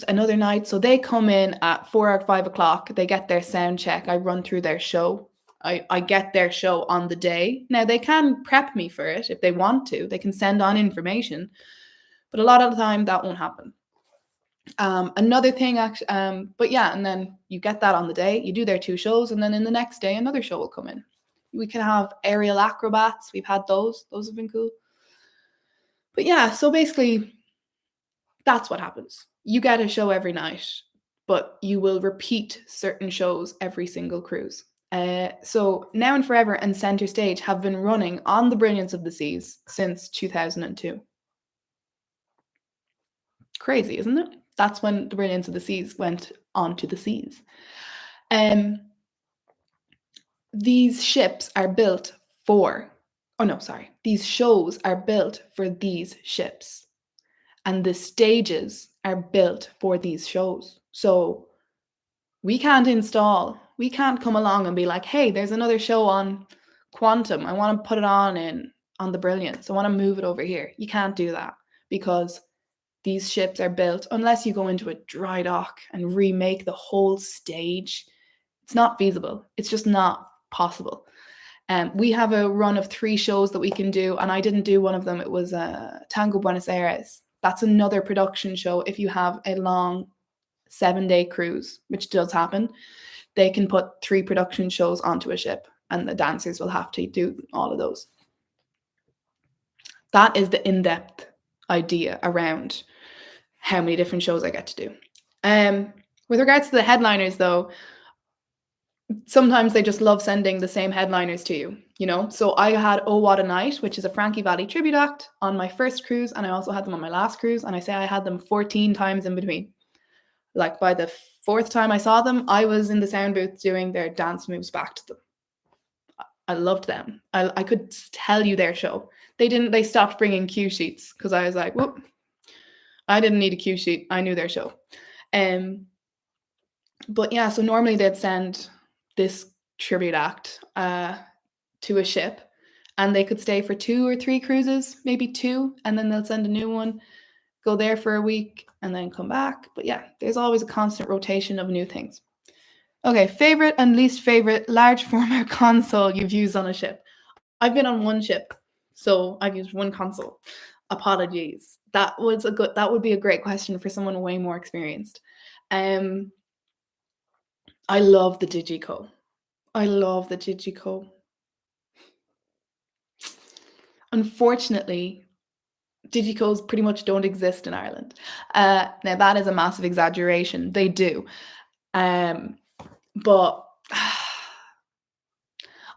Another night, so they come in at 4 or 5 o'clock. They get their sound check. I run through their show. I get their show on the day. Now they can prep me for it if they want to. They can send on information, but a lot of the time that won't happen. Another thing, but yeah, and then you get that on the day. You do their 2 shows, and then in the next day, another show will come in. We can have aerial acrobats. We've had those. Those have been cool. But yeah, so basically, that's what happens. You get a show every night, but you will repeat certain shows every single cruise. So Now and Forever and Center Stage have been running on the Brilliance of the Seas since 2002. Crazy, isn't it? That's when the Brilliance of the Seas went onto the seas. These ships are built for, these shows are built for these ships. And the stages are built for these shows. So we can't come along and be like, hey, there's another show on Quantum. I want to put it on the Brilliance. I want to move it over here. You can't do that because these ships are built, unless you go into a dry dock and remake the whole stage. It's not feasible. It's just not possible. We have a run of 3 shows that we can do, and I didn't do one of them. It was Tango Buenos Aires. That's another production show. If you have a long 7-day cruise, which does happen, they can put 3 production shows onto a ship, and the dancers will have to do all of those. That is the in-depth idea around how many different shows I get to do. With regards to the headliners, though, sometimes they just love sending the same headliners to you, you know? So I had Oh What a Night, which is a Frankie Valli tribute act, on my first cruise, and I also had them on my last cruise, and I say I had them 14 times in between. Like by the 4th time I saw them, I was in the sound booth doing their dance moves back to them. I loved them. I could tell you their show. They stopped bringing cue sheets because I was like, whoop, I didn't need a cue sheet. I knew their show. But yeah, so normally they'd send this tribute act to a ship, and they could stay for 2 or 3 cruises, maybe 2, and then they'll send a new one. go there for a week, and then come back. But yeah, there's always a constant rotation of new things. Okay, favorite and least favorite large format console you've used on a ship. I've been on one ship, so I've used one console. Apologies. That would be a great question for someone way more experienced. I love the Digico. I love the Digico. Unfortunately, Digicos pretty much don't exist in Ireland. Now that is a massive exaggeration. They do. But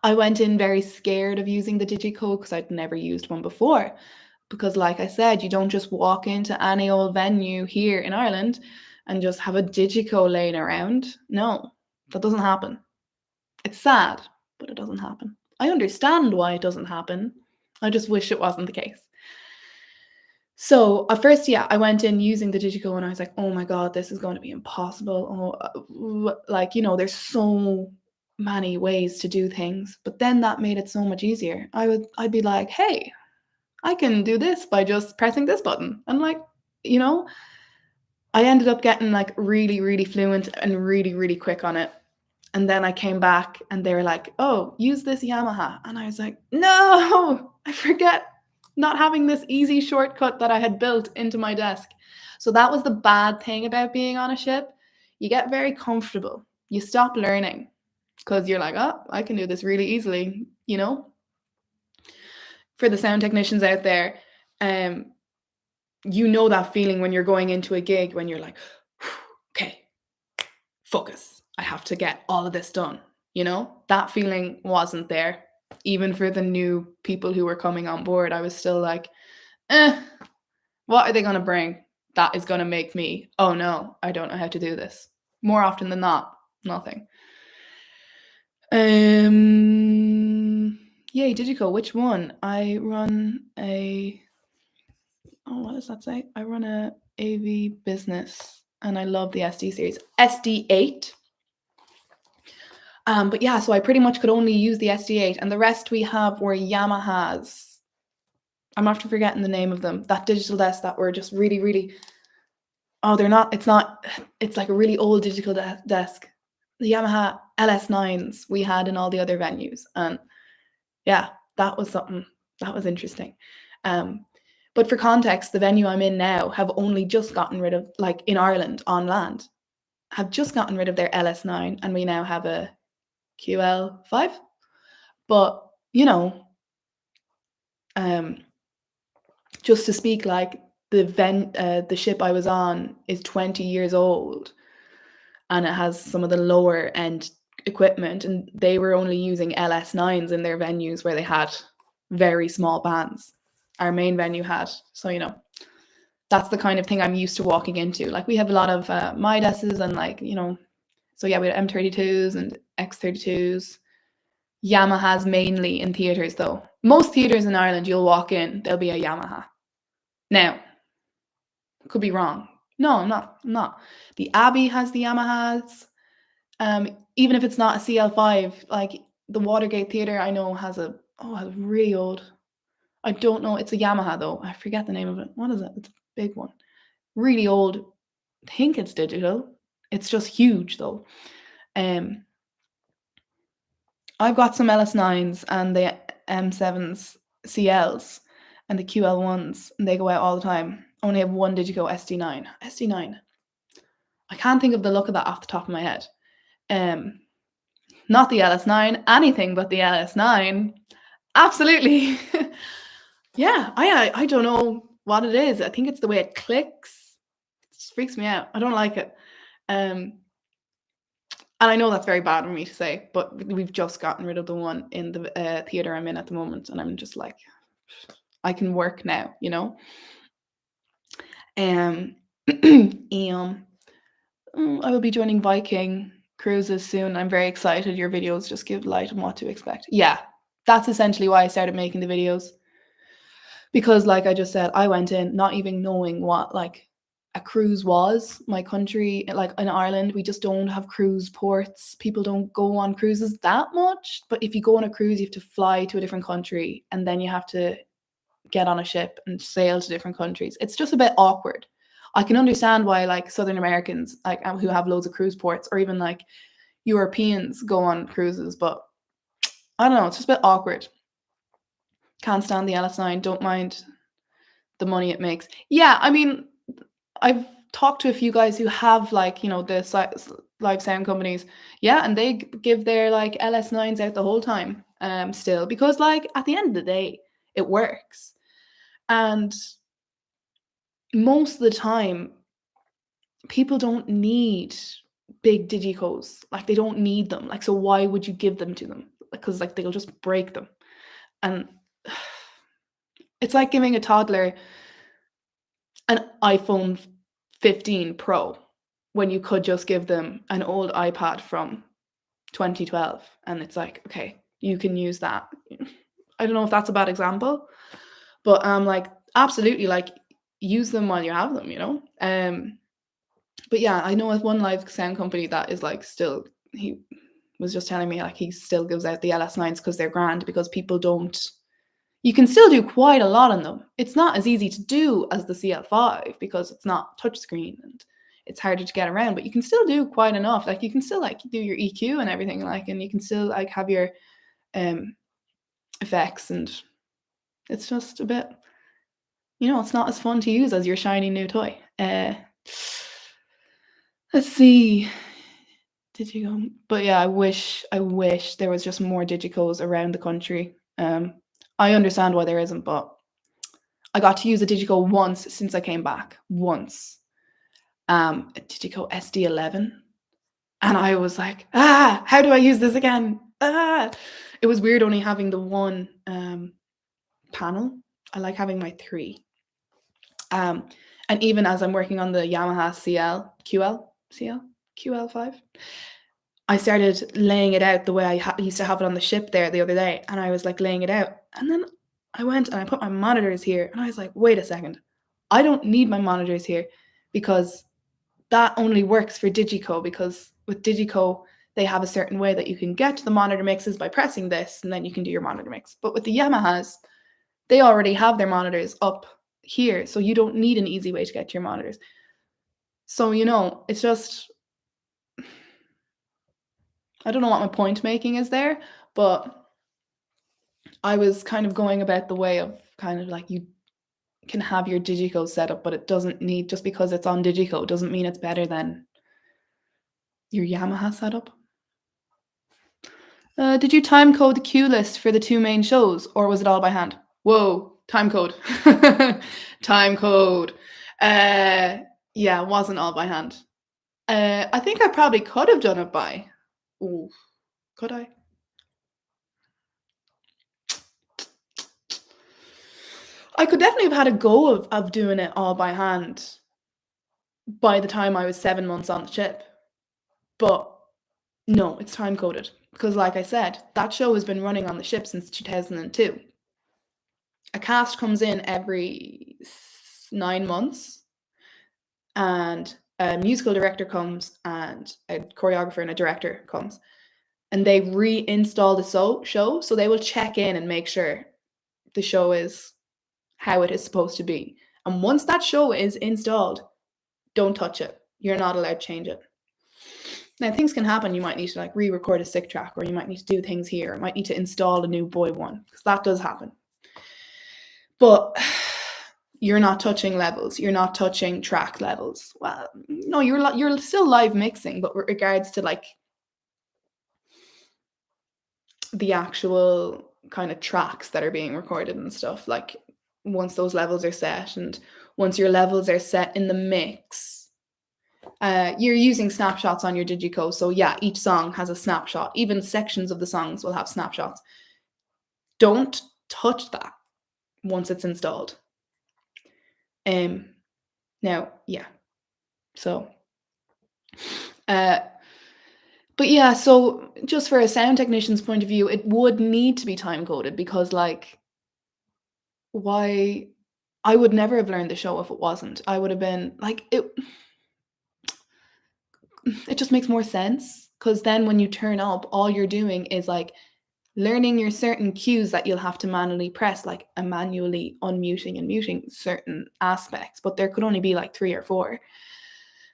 I went in very scared of using the Digico because I'd never used one before. Because like I said, you don't just walk into any old venue here in Ireland and just have a Digico laying around. No, that doesn't happen. It's sad, but it doesn't happen. I understand why it doesn't happen. I just wish it wasn't the case. So at first, yeah, I went in using the Digico and I was like, oh my God, this is going to be impossible. Like, there's so many ways to do things. But then that made it so much easier. I'd be like, hey, I can do this by just pressing this button. And like, I ended up getting like really, really fluent and really, really quick on it. And then I came back and they were like, oh, use this Yamaha. And I was like, no, I forget not having this easy shortcut that I had built into my desk. So that was the bad thing about being on a ship. You get very comfortable. You stop learning because you're like, oh, I can do this really easily, For the sound technicians out there, that feeling when you're going into a gig when you're like, okay, focus. I have to get all of this done. That feeling wasn't there. Even for the new people who were coming on board, I was still like, what are they going to bring that is going to make me, oh no, I don't know how to do this? More often than not, nothing. Yay, Digico, which one? I run what does that say? I run a AV business and I love the SD series. SD8. But yeah, so I pretty much could only use the SD8 and the rest we have were Yamahas. I'm after forgetting the name of them. That digital desk that were just really, really, it's like a really old digital desk. The Yamaha LS9s we had in all the other venues. And yeah, that was something, that was interesting. But for context, the venue I'm in now have only just gotten rid of, like in Ireland on land, have just gotten rid of their LS9 and we now have a QL5. But, just to speak, like the ship I was on is 20 years old and it has some of the lower end equipment and they were only using LS9s in their venues where they had very small bands. Our main venue had. So, that's the kind of thing I'm used to walking into. Like we have a lot of Midas's and like, so yeah, we had M32s and X32s. Yamahas mainly in theatres though. Most theatres in Ireland, you'll walk in, there'll be a Yamaha. Now, could be wrong. No, I'm not. The Abbey has the Yamahas. Even if it's not a CL5, like the Watergate Theatre, I know has a really old. I don't know. It's a Yamaha though. I forget the name of it. What is it? It's a big one. Really old. I think it's digital. It's just huge though. I've got some LS9s and the M7s CLs and the QL1s, and they go out all the time. Only have one Digico SD9. SD9. I can't think of the look of that off the top of my head. Not the LS9, anything but the LS9. Absolutely. Yeah, I don't know what it is. I think it's the way it clicks. It just freaks me out. I don't like it. And I know that's very bad for me to say, but we've just gotten rid of the one in the theatre I'm in at the moment. And I'm just like, I can work now, I will be joining Viking cruises soon. I'm very excited. Your videos just give light on what to expect. Yeah, that's essentially why I started making the videos. Because like I just said, I went in not even knowing what like a cruise was. My country, like in Ireland, we just don't have cruise ports. People don't go on cruises that much. But if you go on a cruise, you have to fly to a different country and then you have to get on a ship and sail to different countries. It's just a bit awkward. I can understand why like Southern Americans like who have loads of cruise ports, or even like Europeans go on cruises, but I don't know, it's just a bit awkward. Can't stand the LS9, don't mind the money it makes. Yeah, I mean, I've talked to a few guys who have like, the live sound companies. Yeah, and they give their like LS9s out the whole time still, because like at the end of the day, it works. And most of the time, people don't need big digicos. Like they don't need them. Like, so why would you give them to them? Because like they'll just break them. And it's like giving a toddler an iPhone 15 Pro when you could just give them an old iPad from 2012. And it's like, okay, you can use that. I don't know if that's a bad example, but like absolutely, like use them while you have them, But yeah, I know with one live sound company that is like still, he was just telling me like he still gives out the LS9s because they're grand, because people don't, you can still do quite a lot on them. It's not as easy to do as the CL5 because it's not touchscreen and it's harder to get around, but you can still do quite enough. Like you can still like do your EQ and everything, like, and you can still like have your effects, and it's just a bit, it's not as fun to use as your shiny new toy. Let's see. Digico. But yeah, I wish there was just more Digicos around the country. I understand why there isn't, but I got to use a Digico once since I came back. Once. A Digico SD11. And I was like, how do I use this again? It was weird only having the one panel. I like having my three. And even as I'm working on the Yamaha QL5, I started laying it out the way I used to have it on the ship there the other day. And I was like laying it out. And then I went and I put my monitors here. And I was like, wait a second. I don't need my monitors here, because that only works for Digico, because with Digico, they have a certain way that you can get to the monitor mixes by pressing this, and then you can do your monitor mix. But with the Yamahas, they already have their monitors up here, so you don't need an easy way to get to your monitors. So, it's just, I don't know what my point making is there, but I was kind of going about the way of kind of like, you can have your Digico setup, but it doesn't need, just because it's on Digico doesn't mean it's better than your Yamaha setup. Did you time code the cue list for the two main shows, or was it all by hand? Whoa, time code. Time code. Yeah, it wasn't all by hand. I think I probably could have done it by. Ooh, could I? I could definitely have had a go of doing it all by hand by the time I was 7 months on the ship. But no, it's time coded. Because like I said, that show has been running on the ship since 2002. A cast comes in every 9 months, and a musical director comes, and a choreographer and a director comes, and they reinstall the show. So they will check in and make sure the show is how it is supposed to be. And once that show is installed, don't touch it. You're not allowed to change it. Now, things can happen. You might need to like re-record a sick track, or you might need to do things here. You might need to install a new boy one, because that does happen. But you're not touching levels. You're not touching track levels. Well, no, you're still live mixing, but with regards to like the actual kind of tracks that are being recorded and stuff, like once those levels are set, and once your levels are set in the mix, you're using snapshots on your Digico. So yeah, each song has a snapshot. Even sections of the songs will have snapshots. Don't touch that once it's installed. Now, yeah. So, but yeah, so just for a sound technician's point of view, it would need to be time coded, because like, why? I would never have learned the show if it wasn't. I would have been like, it just makes more sense, because then when you turn up, all you're doing is like learning your certain cues that you'll have to manually press, like a manually unmuting and muting certain aspects, but there could only be like 3 or 4.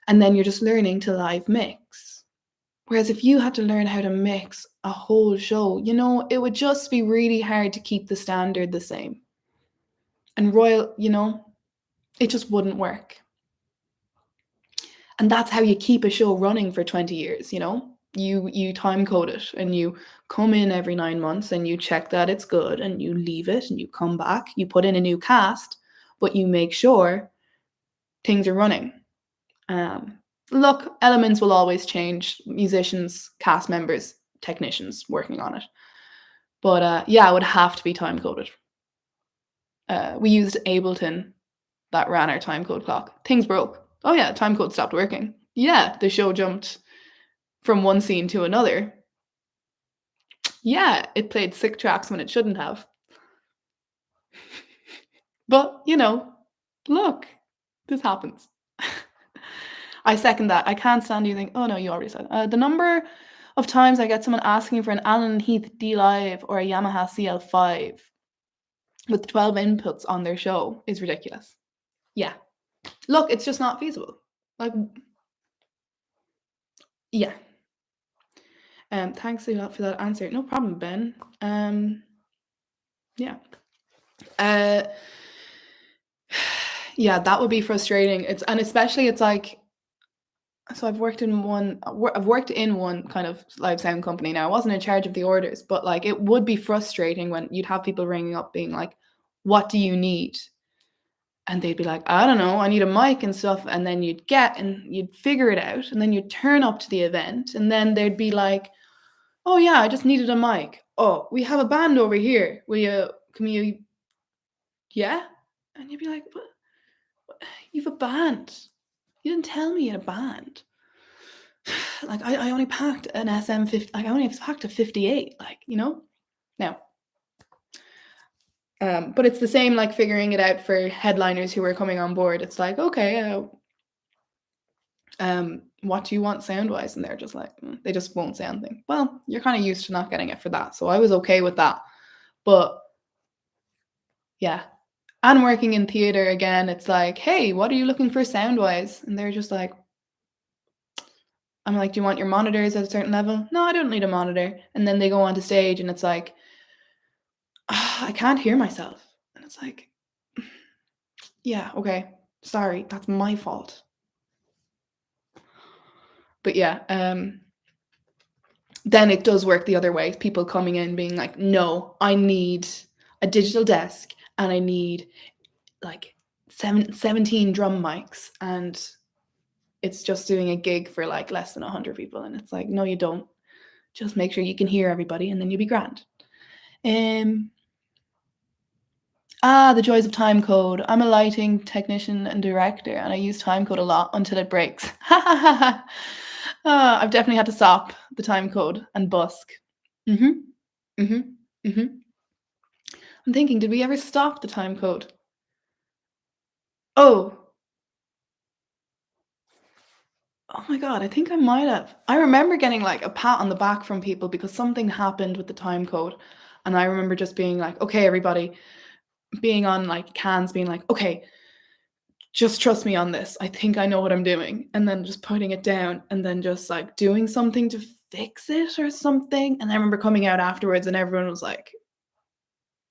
And then you're just learning to live mix. Whereas if you had to learn how to mix a whole show, it would just be really hard to keep the standard the same. And Royal, it just wouldn't work. And that's how you keep a show running for 20 years, You time code it and you come in every 9 months and you check that it's good and you leave it and you come back, you put in a new cast, but you make sure things are running. Look, elements will always change. Musicians, cast members, technicians working on it. But yeah, it would have to be time coded. We used Ableton that ran our time code clock. Things broke. Oh yeah, time code stopped working. Yeah, the show jumped from one scene to another. Yeah, it played sick tracks when it shouldn't have. But, look, this happens. I second that. I can't stand using. Oh no, you already said. The number of times I get someone asking for an Allen Heath D Live or a Yamaha CL5 with 12 inputs on their show is ridiculous. Yeah. Look, it's just not feasible. Like, yeah. Thanks a lot for that answer. No problem, Ben. Yeah. Yeah, that would be frustrating. And especially it's like, so I've worked in one kind of live sound company now. I wasn't in charge of the orders, but like it would be frustrating when you'd have people ringing up being like, "What do you need?" And they'd be like, "I don't know, I need a mic and stuff." And then you'd figure it out, and then you'd turn up to the event, and then they'd be like, "Oh yeah, I just needed a mic. Oh, we have a band over here. Yeah?" And you'd be like, "What? You've a band. You didn't tell me you had a band." Like I only packed an SM50, like I only packed a 58, like, Now, but it's the same like figuring it out for headliners who are coming on board. It's like, okay, what do you want sound wise? And they're just like, they just won't say anything. Well, you're kind of used to not getting it for that. So I was okay with that. But yeah. And working in theater again, it's like, hey, what are you looking for sound wise? And they're just like, I'm like, do you want your monitors at a certain level? No, I don't need a monitor. And then they go onto stage and it's like, I can't hear myself. And it's like, yeah, okay, sorry, that's my fault. But yeah, then it does work the other way. People coming in being like, no, I need a digital desk and I need like 17 drum mics and it's just doing a gig for like less than 100 people. And it's like, no, you don't. Just make sure you can hear everybody and then you'll be grand. The joys of timecode. I'm a lighting technician and director, and I use timecode a lot until it breaks. I've definitely had to stop the timecode and busk. I'm thinking, did we ever stop the timecode? Oh my god, I think I might have. I remember getting like a pat on the back from people because something happened with the timecode, and I remember just being like, okay, everybody, being on like cans, being like, okay, just trust me on this. I think I know what I'm doing. And then just putting it down and then just like doing something to fix it or something. And I remember coming out afterwards and everyone was like,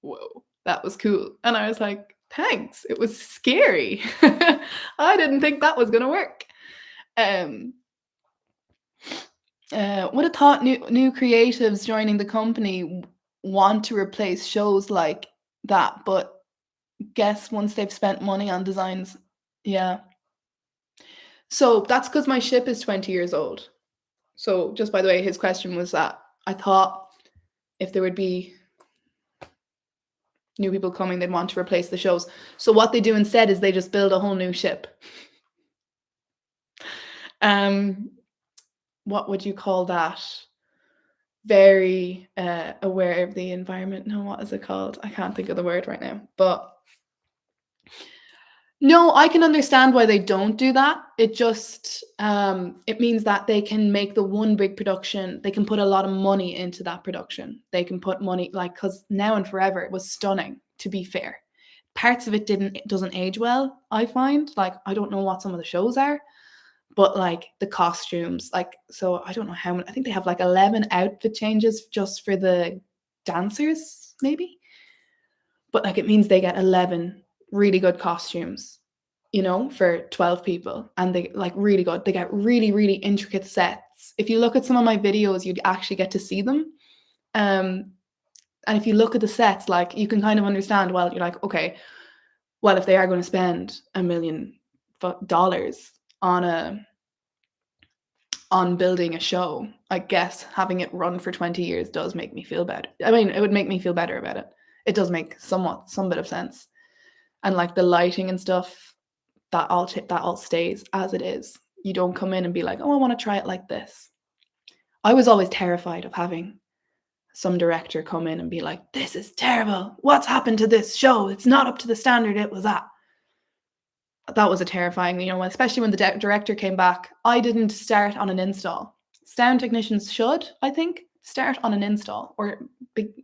whoa, that was cool. And I was like, thanks. It was scary. I didn't think that was going to work. Would have thought new creatives joining the company want to replace shows like that, but guess once they've spent money on designs, yeah. So that's because my ship is 20 years old. So just by the way, his question was that I thought if there would be new people coming, they'd want to replace the shows. So what they do instead is they just build a whole new ship. What would you call that? Very aware of the environment. No, what is it called? I can't think of the word right now. But No, I can understand why they don't do that. It just, it means that they can make the one big production, they can put a lot of money into that production. They can put money like, because Now and Forever, it was stunning, to be fair. Parts of it doesn't age well, I find. Like, I don't know what some of the shows are, but like the costumes, like, so I don't know how many, I think they have like 11 outfit changes just for the dancers, maybe. But like it means they get 11 really good costumes, for 12 people, and they like really good. They get really, really intricate sets. If you look at some of my videos, you'd actually get to see them. Um, and if you look at the sets, like you can kind of understand, well, you're like, okay, well, if they are going to spend $1 million on a on building a show, I guess having it run for 20 years does make me feel better. I mean, it would make me feel better about it. It does make some bit of sense. And like the lighting and stuff, that all stays as it is. You don't come in and be like, "Oh, I want to try it like this." I was always terrified of having some director come in and be like, "This is terrible. What's happened to this show? It's not up to the standard it was at." That was a terrifying, especially when the director came back. I didn't start on an install. Sound technicians should, I think, start on an install or big,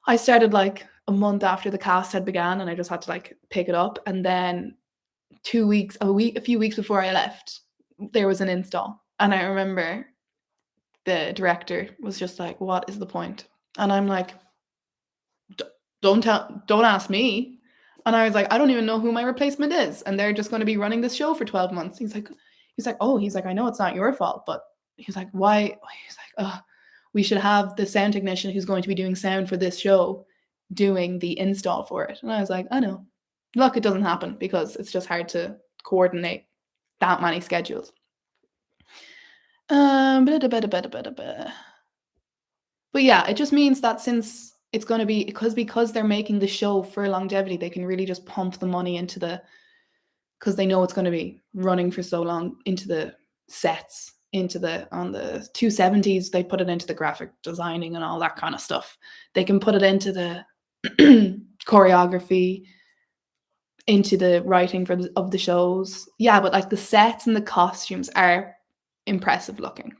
I started like a month after the cast had began and I just had to like pick it up, and then a few weeks before I left, there was an install. And I remember the director was just like, "What is the point?" And I'm like, don't ask me." And I was like, "I don't even know who my replacement is, and they're just going to be running this show for 12 months." He's like, "I know it's not your fault, but," he's like, "Why?" He's like, "Oh, we should have the sound technician who's going to be doing sound for this show doing the install for it." And I was like, "I know. Look, it doesn't happen because it's just hard to coordinate that many schedules." Blah, blah, blah, blah, blah, blah. But yeah, it just means that since it's going to be because they're making the show for longevity, they can really just pump the money into because they know it's going to be running for so long, into the sets, into the on the 270s, they put it into the graphic designing and all that kind of stuff. They can put it into the choreography, into the writing of the shows. Yeah, but like the sets and the costumes are impressive looking,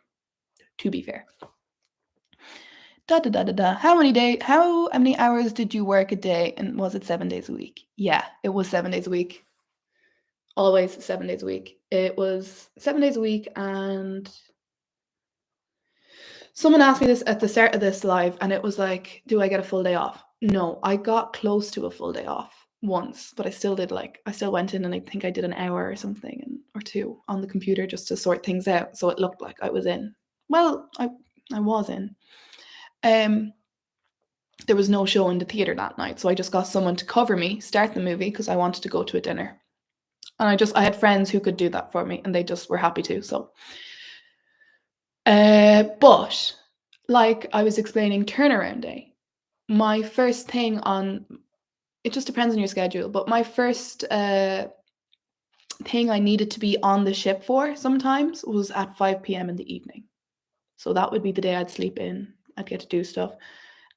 to be fair. Da da da da da. How many hours did you work a day, and was it 7 days a week? Yeah, it was 7 days a week. Always 7 days a week. It was 7 days a week, and someone asked me this at the start of this live, and it was like, do I get a full day off? No, I got close to a full day off once, but I still went in and I think I did an hour or something or two on the computer just to sort things out, so it looked like I was in. Well, I was in. There was no show in the theater that night, so I just got someone to cover me, start the movie because I wanted to go to a dinner. And I had friends who could do that for me, and they just were happy to. So, but like I was explaining, turnaround day. My first thing on it just depends on your schedule, but my first thing I needed to be on the ship for sometimes was at 5 p.m. in the evening. So that would be the day I'd sleep in. I'd get to do stuff.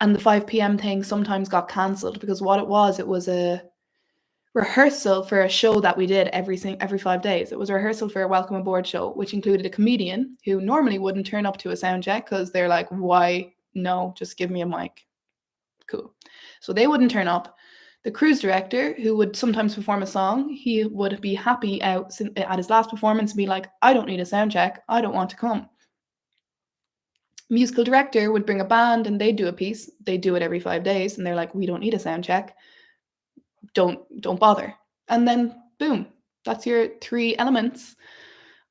And the 5 p.m. thing sometimes got cancelled because what it was a rehearsal for a show that we did every 5 days. It was a rehearsal for a welcome aboard show, which included a comedian who normally wouldn't turn up to a sound check because they're like, "Why? No, just give me a mic." Cool. So they wouldn't turn up. The cruise director, who would sometimes perform a song, he would be happy out at his last performance and be like, "I don't need a sound check. I don't want to come." Musical director would bring a band and they'd do a piece. They do it every 5 days, and they're like, "We don't need a sound check. Don't bother." And then boom, that's your three elements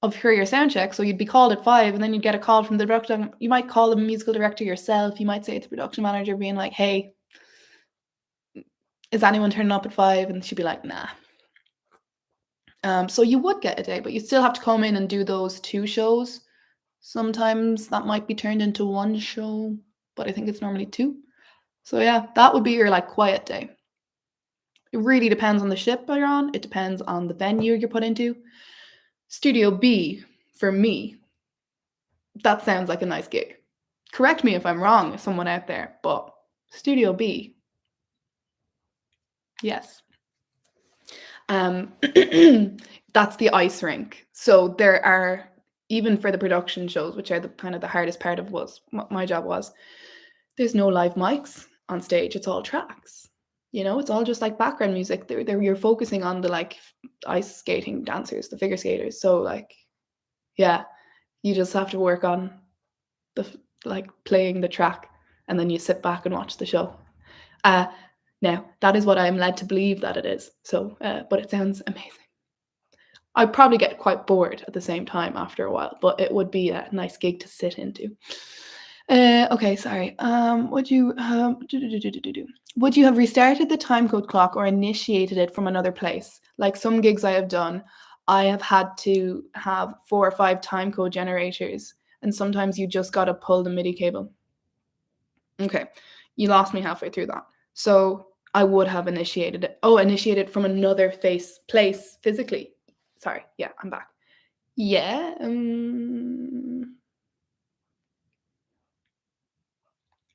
of your sound check. So you'd be called at 5, and then you'd get a call from the production. You might call the musical director yourself. You might say it's the production manager, being like, "Hey, is anyone turning up at 5?" And she'd be like, "Nah." So you would get a day, but you still have to come in and do those 2 shows. Sometimes that might be turned into 1 show, but I think it's normally 2. So yeah, that would be your like quiet day. It really depends on the ship you're on. It depends on the venue you're put into. Studio B, for me, that sounds like a nice gig. Correct me if I'm wrong, someone out there, but Studio B, yes. That's the ice rink. So there are, even for the production shows, which are the kind of the hardest part of was what my job was, there's no live mics on stage. It's all tracks. It's all just like background music. You're focusing on the like ice skating dancers, the figure skaters. So like, yeah, you just have to work on the like playing the track, and then you sit back and watch the show. Now that is what I'm led to believe that it is. So, but it sounds amazing. I'd probably get quite bored at the same time after a while, but it would be a nice gig to sit into. Okay, sorry. Would you would you have restarted the timecode clock or initiated it from another place? Like some gigs I have done, I have had to have 4 or 5 timecode generators, and sometimes you just gotta pull the MIDI cable. Okay, you lost me halfway through that. So I would have initiated it. Oh, initiated from another place physically. Sorry. Yeah, I'm back. Yeah.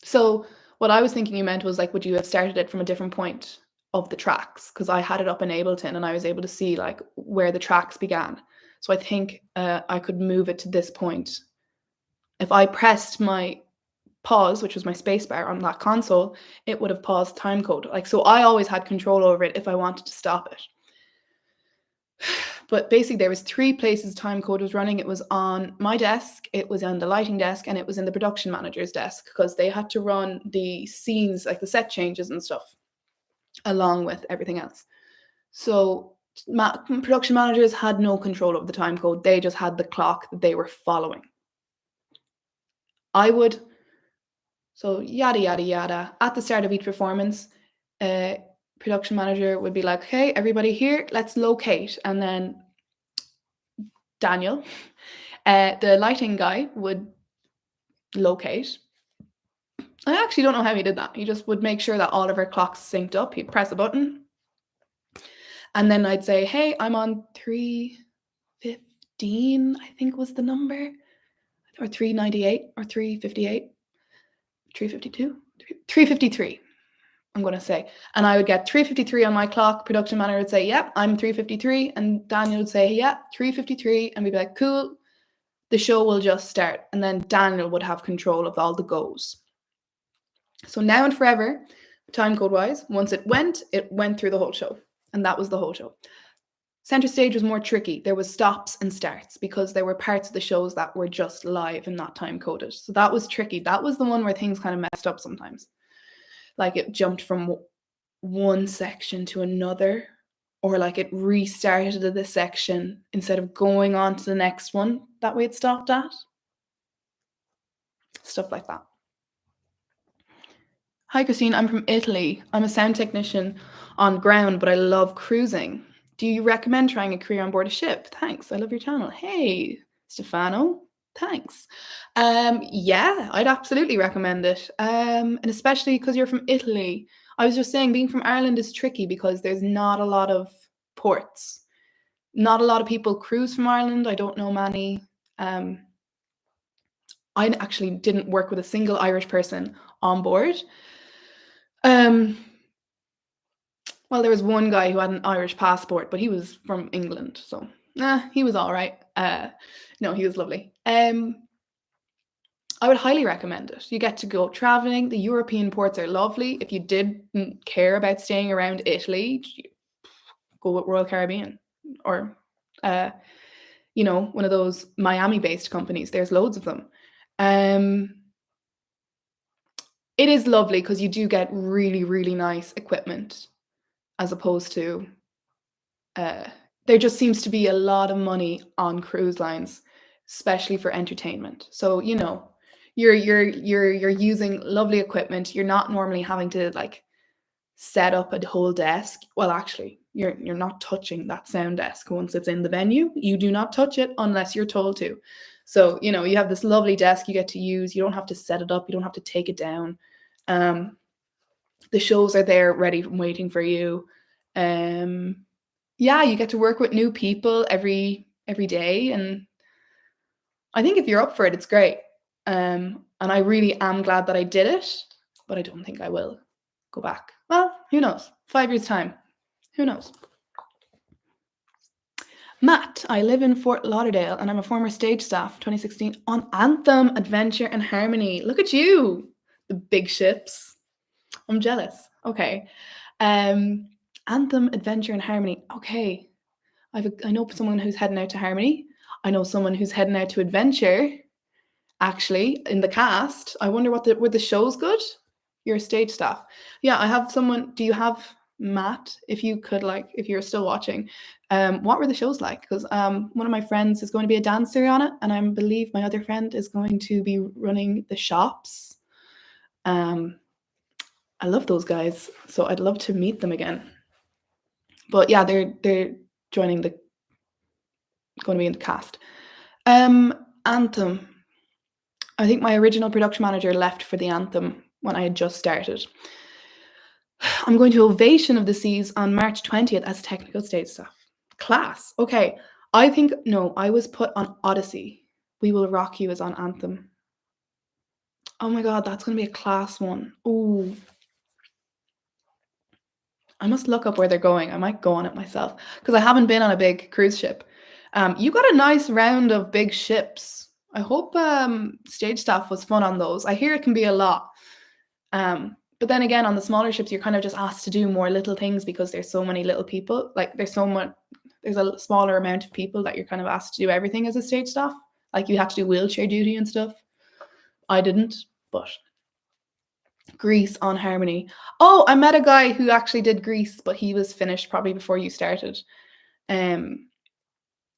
So what I was thinking you meant was like, would you have started it from a different point of the tracks? Because I had it up in Ableton and I was able to see like where the tracks began. So I think I could move it to this point. If I pressed my pause, which was my spacebar on that console, it would have paused timecode. Like, so I always had control over it if I wanted to stop it. But basically there was 3 places timecode was running. It was on my desk, it was on the lighting desk, and it was in the production manager's desk, because they had to run the scenes, like the set changes and stuff, along with everything else. So production managers had no control over the timecode. They just had the clock that they were following. So yada, yada, yada. At the start of each performance, production manager would be like, "Okay, everybody here, let's locate." And then Daniel, the lighting guy, would locate. I actually don't know how he did that. He just would make sure that all of our clocks synced up. He'd press a button, and then I'd say, "Hey, I'm on 315, I think was the number, or 398, or 358, 352, 353. I'm going to say." And I would get 353 on my clock. Production manager would say, "Yep, I'm 353." And Daniel would say, "Yeah, 353." And we'd be like, "Cool, the show will just start." And then Daniel would have control of all the goes. So now and forever, time code wise, once it went through the whole show. And that was the whole show. Center stage was more tricky. There was stops and starts because there were parts of the shows that were just live and not time coded. So that was tricky. That was the one where things kind of messed up sometimes. Like it jumped from one section to another, or like it restarted at this section instead of going on to the next one that we had stopped at. Stuff like that. Hi, Christine. I'm from Italy. I'm a sound technician on ground, but I love cruising. Do you recommend trying a career on board a ship? Thanks. I love your channel. Hey, Stefano. Thanks. Yeah, I'd absolutely recommend it. And especially because you're from Italy. I was just saying, being from Ireland is tricky because there's not a lot of ports. Not a lot of people cruise from Ireland. I don't know many. I actually didn't work with a single Irish person on board. Well, there was one guy who had an Irish passport, but he was from England, so he was all right. No, he was lovely. I would highly recommend it. You get to go traveling. The European ports are lovely. If you didn't care about staying around Italy, go with Royal Caribbean or, one of those Miami-based companies. There's loads of them. It is lovely because you do get really, really nice equipment, as opposed to there just seems to be a lot of money on cruise lines, especially for entertainment. So you're using lovely equipment. You're not normally having to like set up a whole desk. Well, actually, you're not touching that sound desk once it's in the venue. You do not touch it unless you're told to. So you have this lovely desk you get to use. You don't have to set it up. You don't have to take it down. The shows are there ready and waiting for you. Yeah, you get to work with new people every day, and I think if you're up for it, it's great. And I really am glad that I did it, but I don't think I will go back. Well, who knows? 5 years time, who knows? Matt, I live in Fort Lauderdale and I'm a former stage staff 2016 on Anthem, Adventure and Harmony. Look at you, the big ships. I'm jealous. Okay. Um, Anthem, Adventure and Harmony. Okay. I know someone who's heading out to Harmony. I know someone who's heading out to Adventure, actually, in the cast. I wonder were the shows good? Your stage staff. Yeah, I have someone. Do you have Matt? If you could, like, if you're still watching, what were the shows like? Because one of my friends is going to be a dancer on it, and I believe my other friend is going to be running the shops. I love those guys, so I'd love to meet them again. But yeah, they're joining the going to be in the cast. Anthem. I think my original production manager left for the Anthem when I had just started. I'm going to Ovation of the Seas on March 20th as technical stage staff. Class. Okay. I was put on Odyssey. We Will Rock You is on Anthem. Oh my God, that's going to be a class one. Ooh. I must look up where they're going. I might go on it myself because I haven't been on a big cruise ship. You got a nice round of big ships. I hope stage staff was fun on those. I hear it can be a lot. But then again, on the smaller ships, you're kind of just asked to do more little things because there's so many little people. Like there's a smaller amount of people that you're kind of asked to do everything as a stage staff. Like you had to do wheelchair duty and stuff. I didn't, but Grease on Harmony. Oh, I met a guy who actually did Grease, but he was finished probably before you started.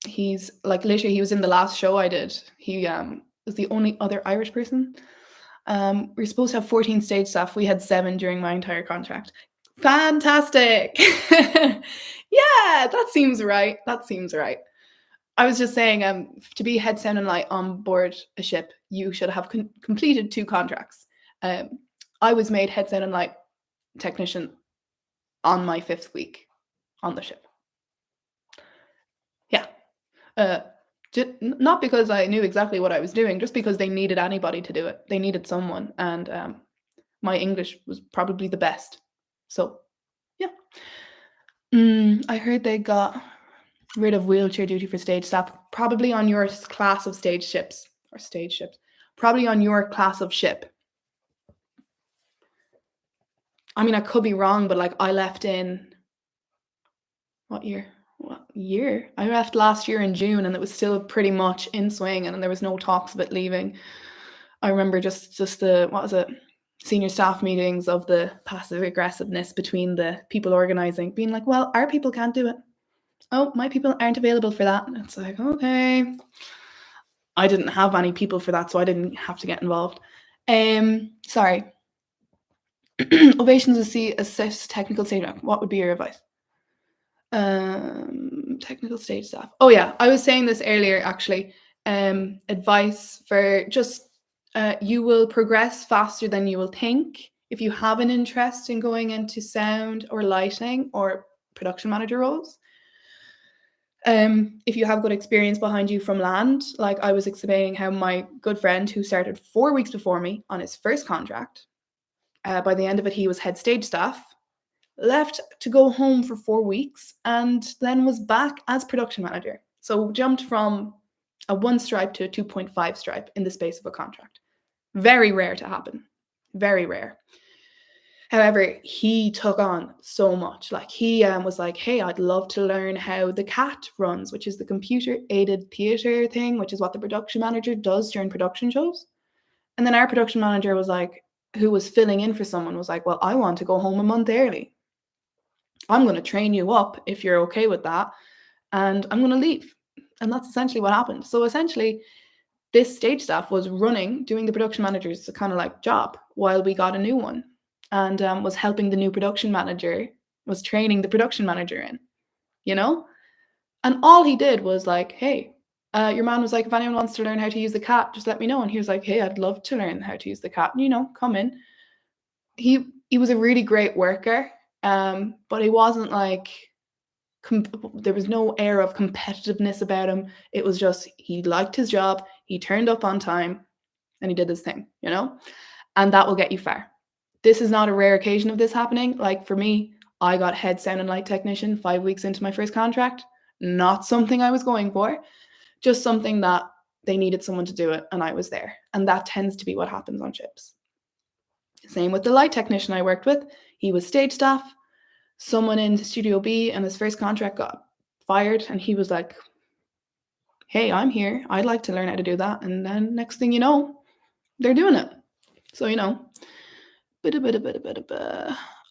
He's like literally he was in the last show I did. He was the only other Irish person. We're supposed to have 14 stage staff. We had 7 during my entire contract. Fantastic. Yeah, that seems right. I was just saying, to be head sound and light on board a ship, you should have completed 2 contracts. I was made head sound and light technician on my 5th week on the ship. Yeah. Not because I knew exactly what I was doing, just because they needed anybody to do it. They needed someone, and my English was probably the best. So, yeah. I heard they got rid of wheelchair duty for stage staff, probably on your class of stage ships. Probably on your class of ship. I mean, I could be wrong, but like I left in what year? I left last year in June, and it was still pretty much in swing, and there was no talks of it leaving. I remember just the senior staff meetings of the passive aggressiveness between the people organizing, being like, well, our people can't do it. Oh, my people aren't available for that. And it's like, okay. I didn't have any people for that, so I didn't have to get involved. Sorry. Ovations to see assess technical stage. What would be your advice? Technical stage staff. Oh yeah, I was saying this earlier actually. Advice for just you will progress faster than you will think if you have an interest in going into sound or lighting or production manager roles. If you have good experience behind you from land, like I was explaining how my good friend who started 4 weeks before me on his first contract, by the end of it, he was head stage staff, left to go home for 4 weeks, and then was back as production manager. So jumped from a 1 stripe to a 2.5 stripe in the space of a contract. Very rare to happen. Very rare. However, he took on so much. Like he was like, hey, I'd love to learn how the CAT runs, which is the computer aided theater thing, which is what the production manager does during production shows. And then our production manager was like, who was filling in for someone, was like, well, I want to go home a month early. I'm going to train you up if you're okay with that. And I'm going to leave. And that's essentially what happened. So essentially, this stage staff was doing the production manager's kind of like job while we got a new one. And was helping the new production manager, was training the production manager in, you know? And all he did was like, hey, your man was like, if anyone wants to learn how to use the CAT, just let me know. And he was like, hey, I'd love to learn how to use the CAT. Come in. He was a really great worker, but he wasn't like, there was no air of competitiveness about him. It was just, he liked his job, he turned up on time, and he did his thing, And that will get you far. This is not a rare occasion of this happening. Like for me, I got head sound and light technician 5 weeks into my first contract. not something I was going for, just something that they needed someone to do it and I was there. And that tends to be what happens on ships. Same with the light technician I worked with. He was stage staff. Someone in Studio B and his first contract got fired, and he was like, hey, I'm here. I'd like to learn how to do that. And then next thing you know, they're doing it. So,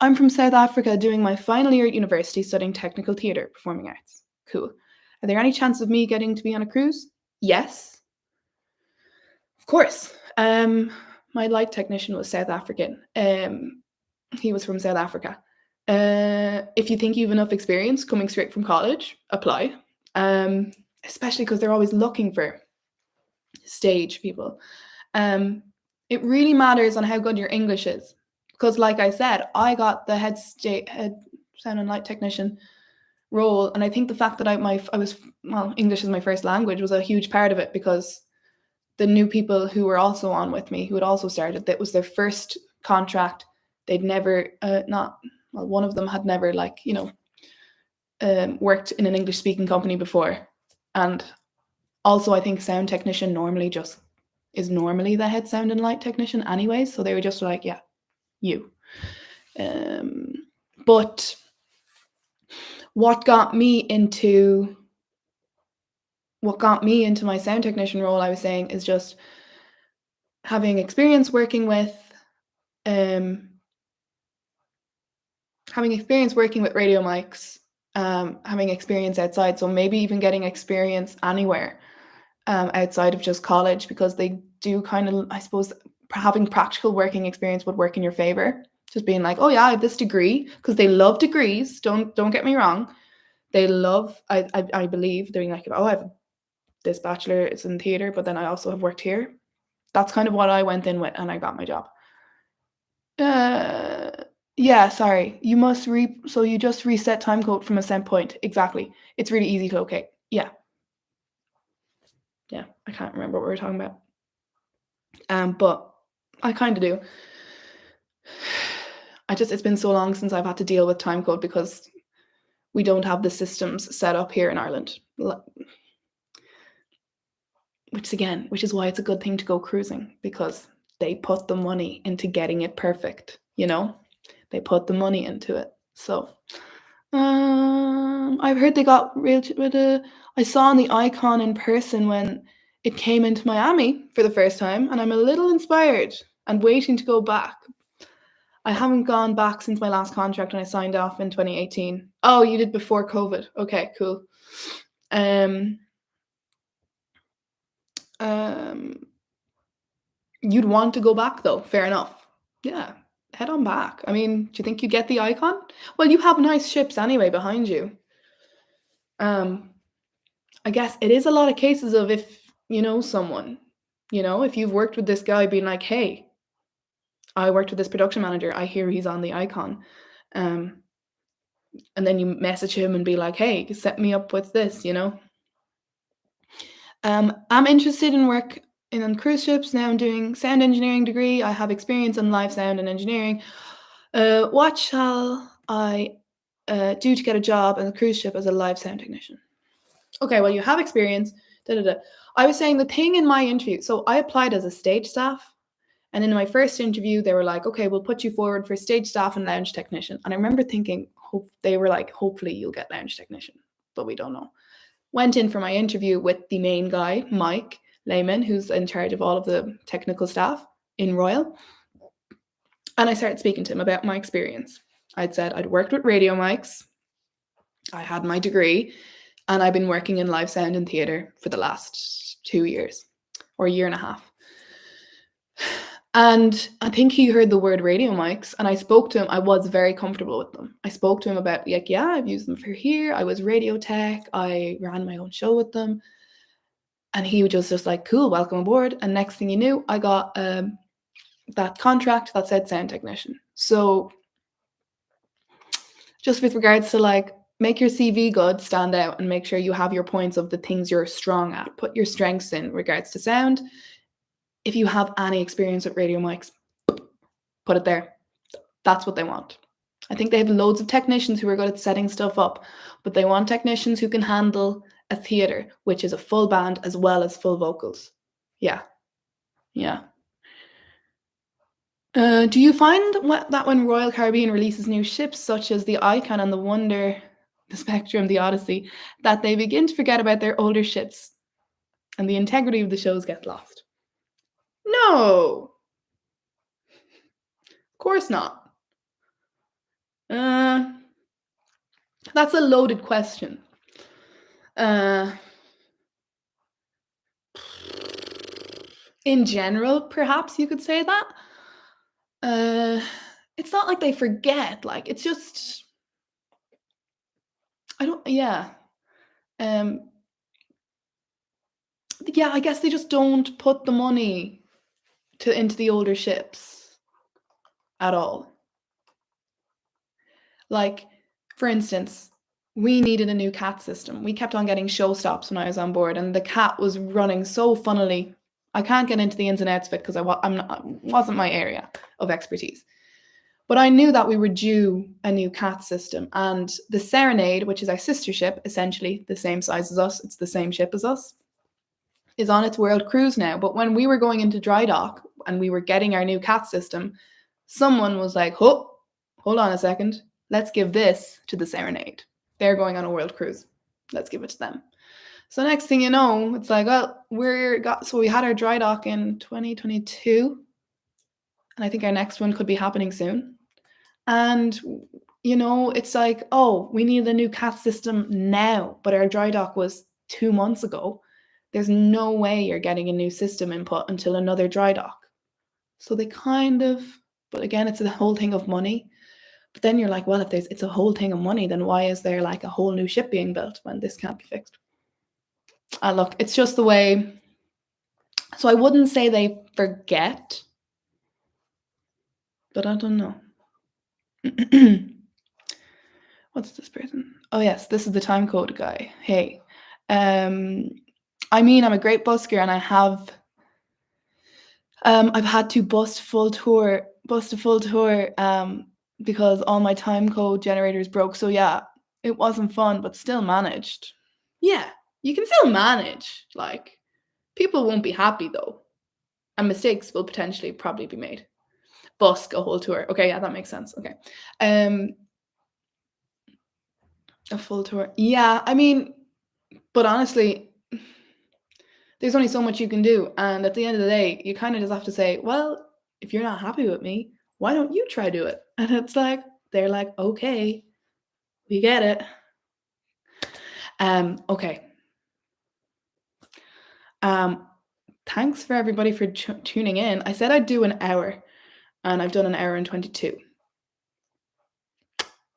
I'm from South Africa doing my final year at university studying technical theatre, performing arts. Cool. Are there any chance of me getting to be on a cruise? Yes. Of course. My light technician was South African. He was from South Africa. If you think you have enough experience coming straight from college, apply. Especially because they're always looking for stage people. It really matters on how good your English is. Because like I said, I got the head sound and light technician role. And I think the fact that English is my first language was a huge part of it, because the new people who were also on with me, who had also started, that was their first contract. They'd never, one of them had never worked in an English speaking company before. And also I think sound technician is normally the head sound and light technician anyway. So they were just like, yeah, you. But what got me into my sound technician role, I was saying, is just having experience working with radio mics, having experience outside, so maybe even getting experience anywhere outside of just college, because they do kind of, I suppose, having practical working experience would work in your favor. Just being like, oh yeah, I have this degree, because they love degrees. Don't get me wrong. They love, I believe, doing like, oh, I have this bachelor, it's in theatre, but then I also have worked here. That's kind of what I went in with, and I got my job. Yeah, sorry. So you just reset timecode from a sent point. Exactly. It's really easy to locate. Yeah. Yeah, I can't remember what we were talking about. But I kind of do. It's been so long since I've had to deal with timecode, because we don't have the systems set up here in Ireland. Which is why it's a good thing to go cruising, because they put the money into getting it perfect, They put the money into it. So, I've heard they got I saw on the Icon in person when it came into Miami for the first time, and I'm a little inspired and waiting to go back. I haven't gone back since my last contract when I signed off in 2018. Oh, you did before COVID. Okay, cool. You'd want to go back though. Fair enough. Yeah, head on back. I mean, do you think you get the Icon? Well, you have nice ships anyway behind you. I guess it is a lot of cases of, if you know someone, if you've worked with this guy, being like, hey, I worked with this production manager, I hear he's on the Icon. And then you message him and be like, hey, set me up with this, I'm interested in work on cruise ships. Now I'm doing sound engineering degree. I have experience in live sound and engineering. What shall I do to get a job on a cruise ship as a live sound technician? Okay, well, you have experience. I was saying the thing in my interview. So I applied as a stage staff. And in my first interview, they were like, okay, we'll put you forward for stage staff and lounge technician. And I remember thinking, they were like, hopefully you'll get lounge technician, but we don't know. Went in for my interview with the main guy, Mike Lehman, who's in charge of all of the technical staff in Royal. And I started speaking to him about my experience. I'd said I'd worked with radio mics, I had my degree, and I've been working in live sound and theatre for the last 2 years, or a year and a half. And I think he heard the word radio mics, and I spoke to him. I was very comfortable with them. I spoke to him about, like, yeah, I've used them for here. I was radio tech. I ran my own show with them. And he was just like, cool, welcome aboard. And next thing you knew, I got that contract that said sound technician. So just with regards to, like, make your CV good, stand out, and make sure you have your points of the things you're strong at. Put your strengths in regards to sound. If you have any experience with radio mics, put it there. That's what they want. I think they have loads of technicians who are good at setting stuff up, but they want technicians who can handle a theater, which is a full band as well as full vocals. Yeah, yeah. Do you find that when Royal Caribbean releases new ships such as the Icon and the Wonder, the Spectrum, the Odyssey, that they begin to forget about their older ships and the integrity of the shows get lost? No, of course not. Uh, that's a loaded question. Uh, in general, perhaps you could say that. Uh, it's not like they forget. Like it's just I don't. Yeah. Um. Yeah. I guess they just don't put the money to into the older ships at all. Like, for instance, we needed a new cat system. We kept on getting show stops when I was on board, and the cat was running so funnily. I can't get into the ins and outs of it because I'm not, wasn't my area of expertise. But I knew that we were due a new cat system, and the Serenade, which is our sister ship, essentially the same size as us, it's the same ship as us, is on its world cruise now. But when we were going into dry dock and we were getting our new cat system, someone was like, "Oh, hold on a second. Let's give this to the Serenade. They're going on a world cruise. Let's give it to them." So next thing you know, it's like, well, we had our dry dock in 2022, and I think our next one could be happening soon. And it's like, oh, we need a new cat system now, but our dry dock was 2 months ago. There's no way you're getting a new system input until another dry dock. So they kind of, but again, it's the whole thing of money. But then you're like, well, if it's a whole thing of money, then why is there like a whole new ship being built when this can't be fixed? Look, it's just the way. So I wouldn't say they forget, but I don't know. What's this person? Oh yes, this is the time code guy. Hey, I mean, I'm a great busker, and I've had to bust a full tour, because all my time code generators broke. So yeah, it wasn't fun, but still managed. Yeah, you can still manage. Like, people won't be happy though, and mistakes will potentially probably be made. Busk a whole tour. Okay, yeah, that makes sense. Okay, a full tour. Yeah, I mean, but honestly, there's only so much you can do. And at the end of the day, you kind of just have to say, well, if you're not happy with me, why don't you try do it? And it's like, they're like, okay, we get it. Okay. Thanks for everybody for tuning in. I said I'd do an hour, and I've done an hour and 22.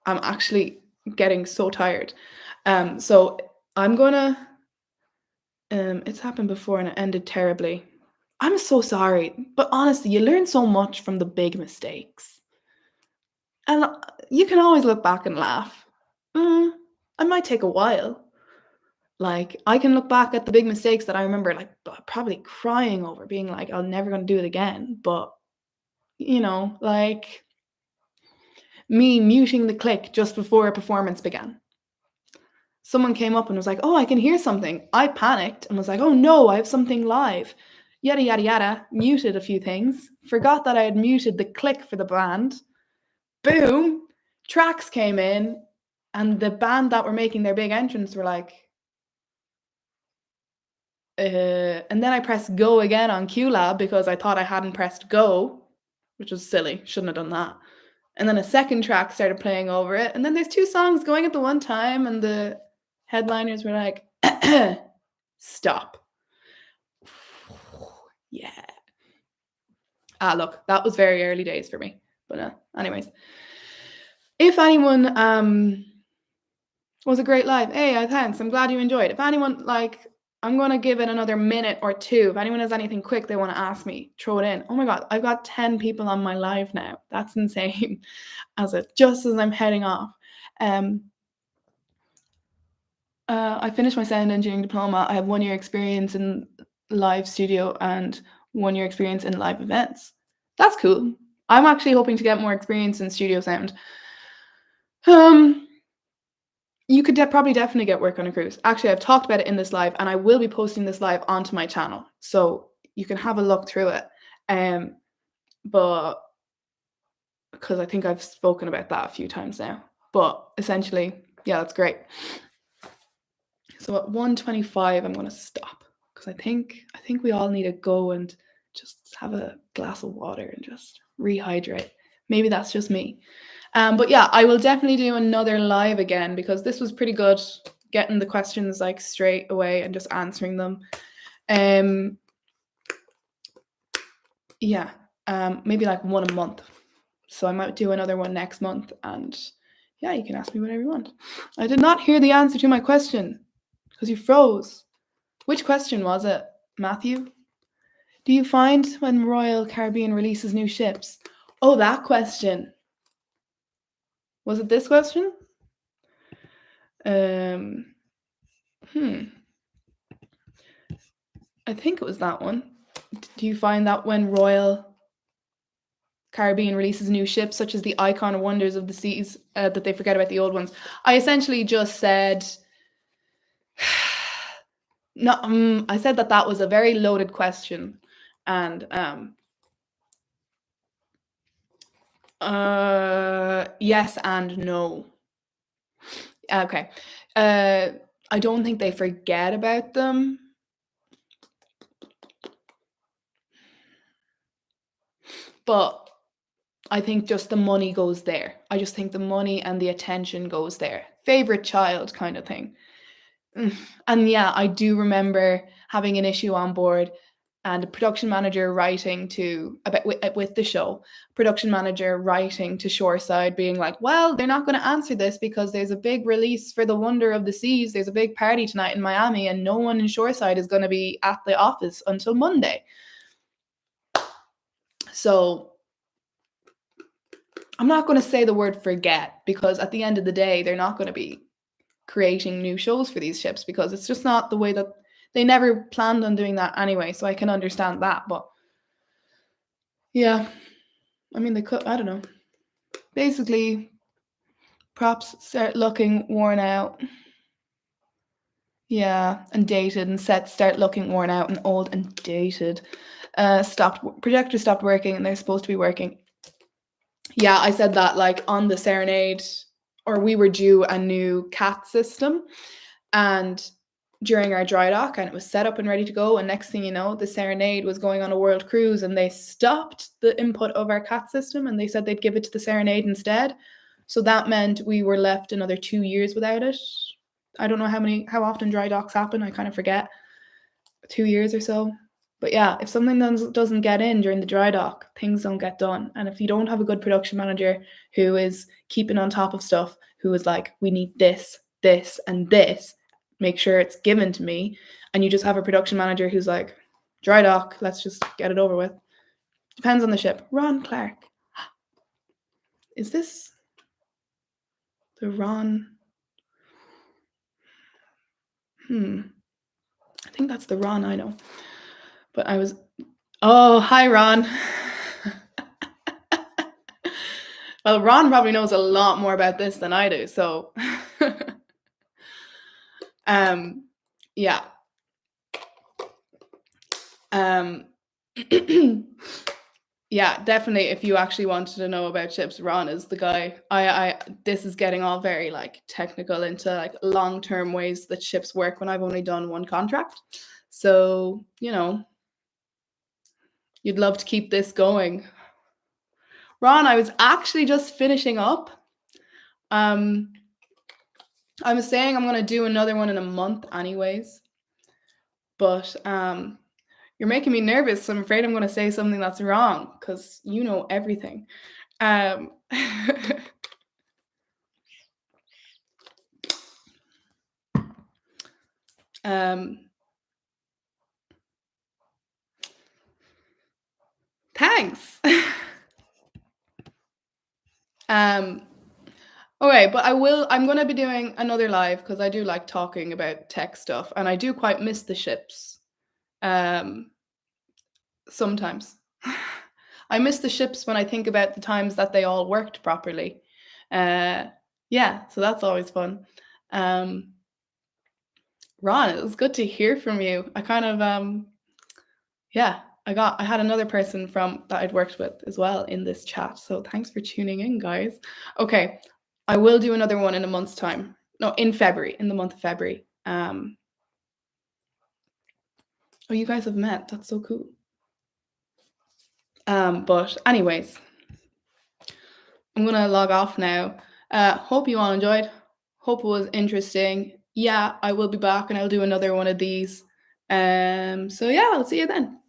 I'm actually getting so tired. So I'm gonna it's happened before and it ended terribly. I'm so sorry, but honestly, you learn so much from the big mistakes. And you can always look back and laugh. It might take a while. Like, I can look back at the big mistakes that I remember, like, probably crying over, being like, "I'm never gonna do it again." But, like me muting the click just before a performance began. Someone came up and was like, "Oh, I can hear something." I panicked and was like, "Oh no, I have something live." Yada, yada, yada. Muted a few things. Forgot that I had muted the click for the band. Boom. Tracks came in, and the band that were making their big entrance were like, and then I pressed go again on QLab because I thought I hadn't pressed go, which was silly. Shouldn't have done that. And then a second track started playing over it. And then there's two songs going at the one time, and the headliners were like, stop. Yeah. Look, that was very early days for me. But anyways, if anyone was a great live, hey, thanks. I'm glad you enjoyed. If anyone I'm going to give it another minute or two. If anyone has anything quick they want to ask me, throw it in. Oh my God, I've got 10 people on my live now. That's insane. Just as I'm heading off. I finished my sound engineering diploma. I have 1 year experience in live studio and 1 year experience in live events. That's cool. I'm actually hoping to get more experience in studio sound. Um, you could probably definitely get work on a cruise. Actually, I've talked about it in this live, and I will be posting this live onto my channel, so you can have a look through it. But because I think I've spoken about that a few times now. But essentially, yeah, that's great. So at 1:25, I'm going to stop because I think we all need to go and just have a glass of water and just rehydrate. Maybe that's just me. But yeah, I will definitely do another live again because this was pretty good, getting the questions like straight away and just answering them. Yeah, maybe like one a month. So I might do another one next month, and yeah, you can ask me whatever you want. I did not hear the answer to my question because you froze. Which question was it, Matthew? Do you find when Royal Caribbean releases new ships? Oh, that question. Was it this question? I think it was that one. Do you find that when Royal Caribbean releases new ships, such as the Icon or Wonders of the Seas, that they forget about the old ones? I essentially just said, no, I said that was a very loaded question, and yes and no. Okay, I don't think they forget about them. But I think just the money goes there. I just think the money and the attention goes there. Favorite child kind of thing. And yeah, I do remember having an issue on board and a production manager writing to about with the show, production manager writing to Shoreside being like, well, they're not going to answer this because there's a big release for the Wonder of the Seas. There's a big party tonight in Miami and no one in Shoreside is going to be at the office until Monday. So I'm not going to say the word forget because at the end of the day, they're not going to be creating new shows for these ships because it's just not the way that they never planned on doing that anyway. So I can understand that. But yeah, I mean, they could, I don't know. Basically, props start looking worn out. Yeah, and dated, and sets start looking worn out and old and dated. Projectors stopped working and they're supposed to be working. Yeah, I said that like on the Serenade, or we were due a new CAT system, and during our dry dock, and it was set up and ready to go. And next thing you know, the Serenade was going on a world cruise, and they stopped the input of our CAT system, and they said they'd give it to the Serenade instead. So that meant we were left another 2 years without it. I don't know how often dry docks happen. I kind of forget. 2 years or so. But yeah, if something doesn't get in during the dry dock, things don't get done. And if you don't have a good production manager who is keeping on top of stuff, who is like, we need this, this, and this, make sure it's given to me, and you just have a production manager who's like, dry dock, let's just get it over with. Depends on the ship. Ron Clark. Is this the Ron? I think that's the Ron I know. But I was... Oh, hi, Ron. Well, Ron probably knows a lot more about this than I do, so yeah. Yeah, definitely. If you actually wanted to know about ships, Ron is the guy. This is getting all very like technical into like long-term ways that ships work when I've only done one contract. So, you know, you'd love to keep this going. Ron, I was actually just finishing up. I was saying I'm going to do another one in a month anyways. But you're making me nervous. I'm afraid I'm going to say something that's wrong because you know everything. Thanks. Okay, but I'm going to be doing another live because I do like talking about tech stuff and I do quite miss the ships. Sometimes. I miss the ships when I think about the times that they all worked properly. Yeah, Yeah, so that's always fun. Um, Ron, it was good to hear from you. I kind of yeah, I had another person from that I'd worked with as well in this chat. So thanks for tuning in, guys. Okay, I will do another one in a month's time. No, in February, in the month of February. Oh, you guys have met. That's so cool. But anyways, I'm gonna log off now. Hope you all enjoyed. Hope it was interesting. Yeah, I will be back and I'll do another one of these. So yeah, I'll see you then.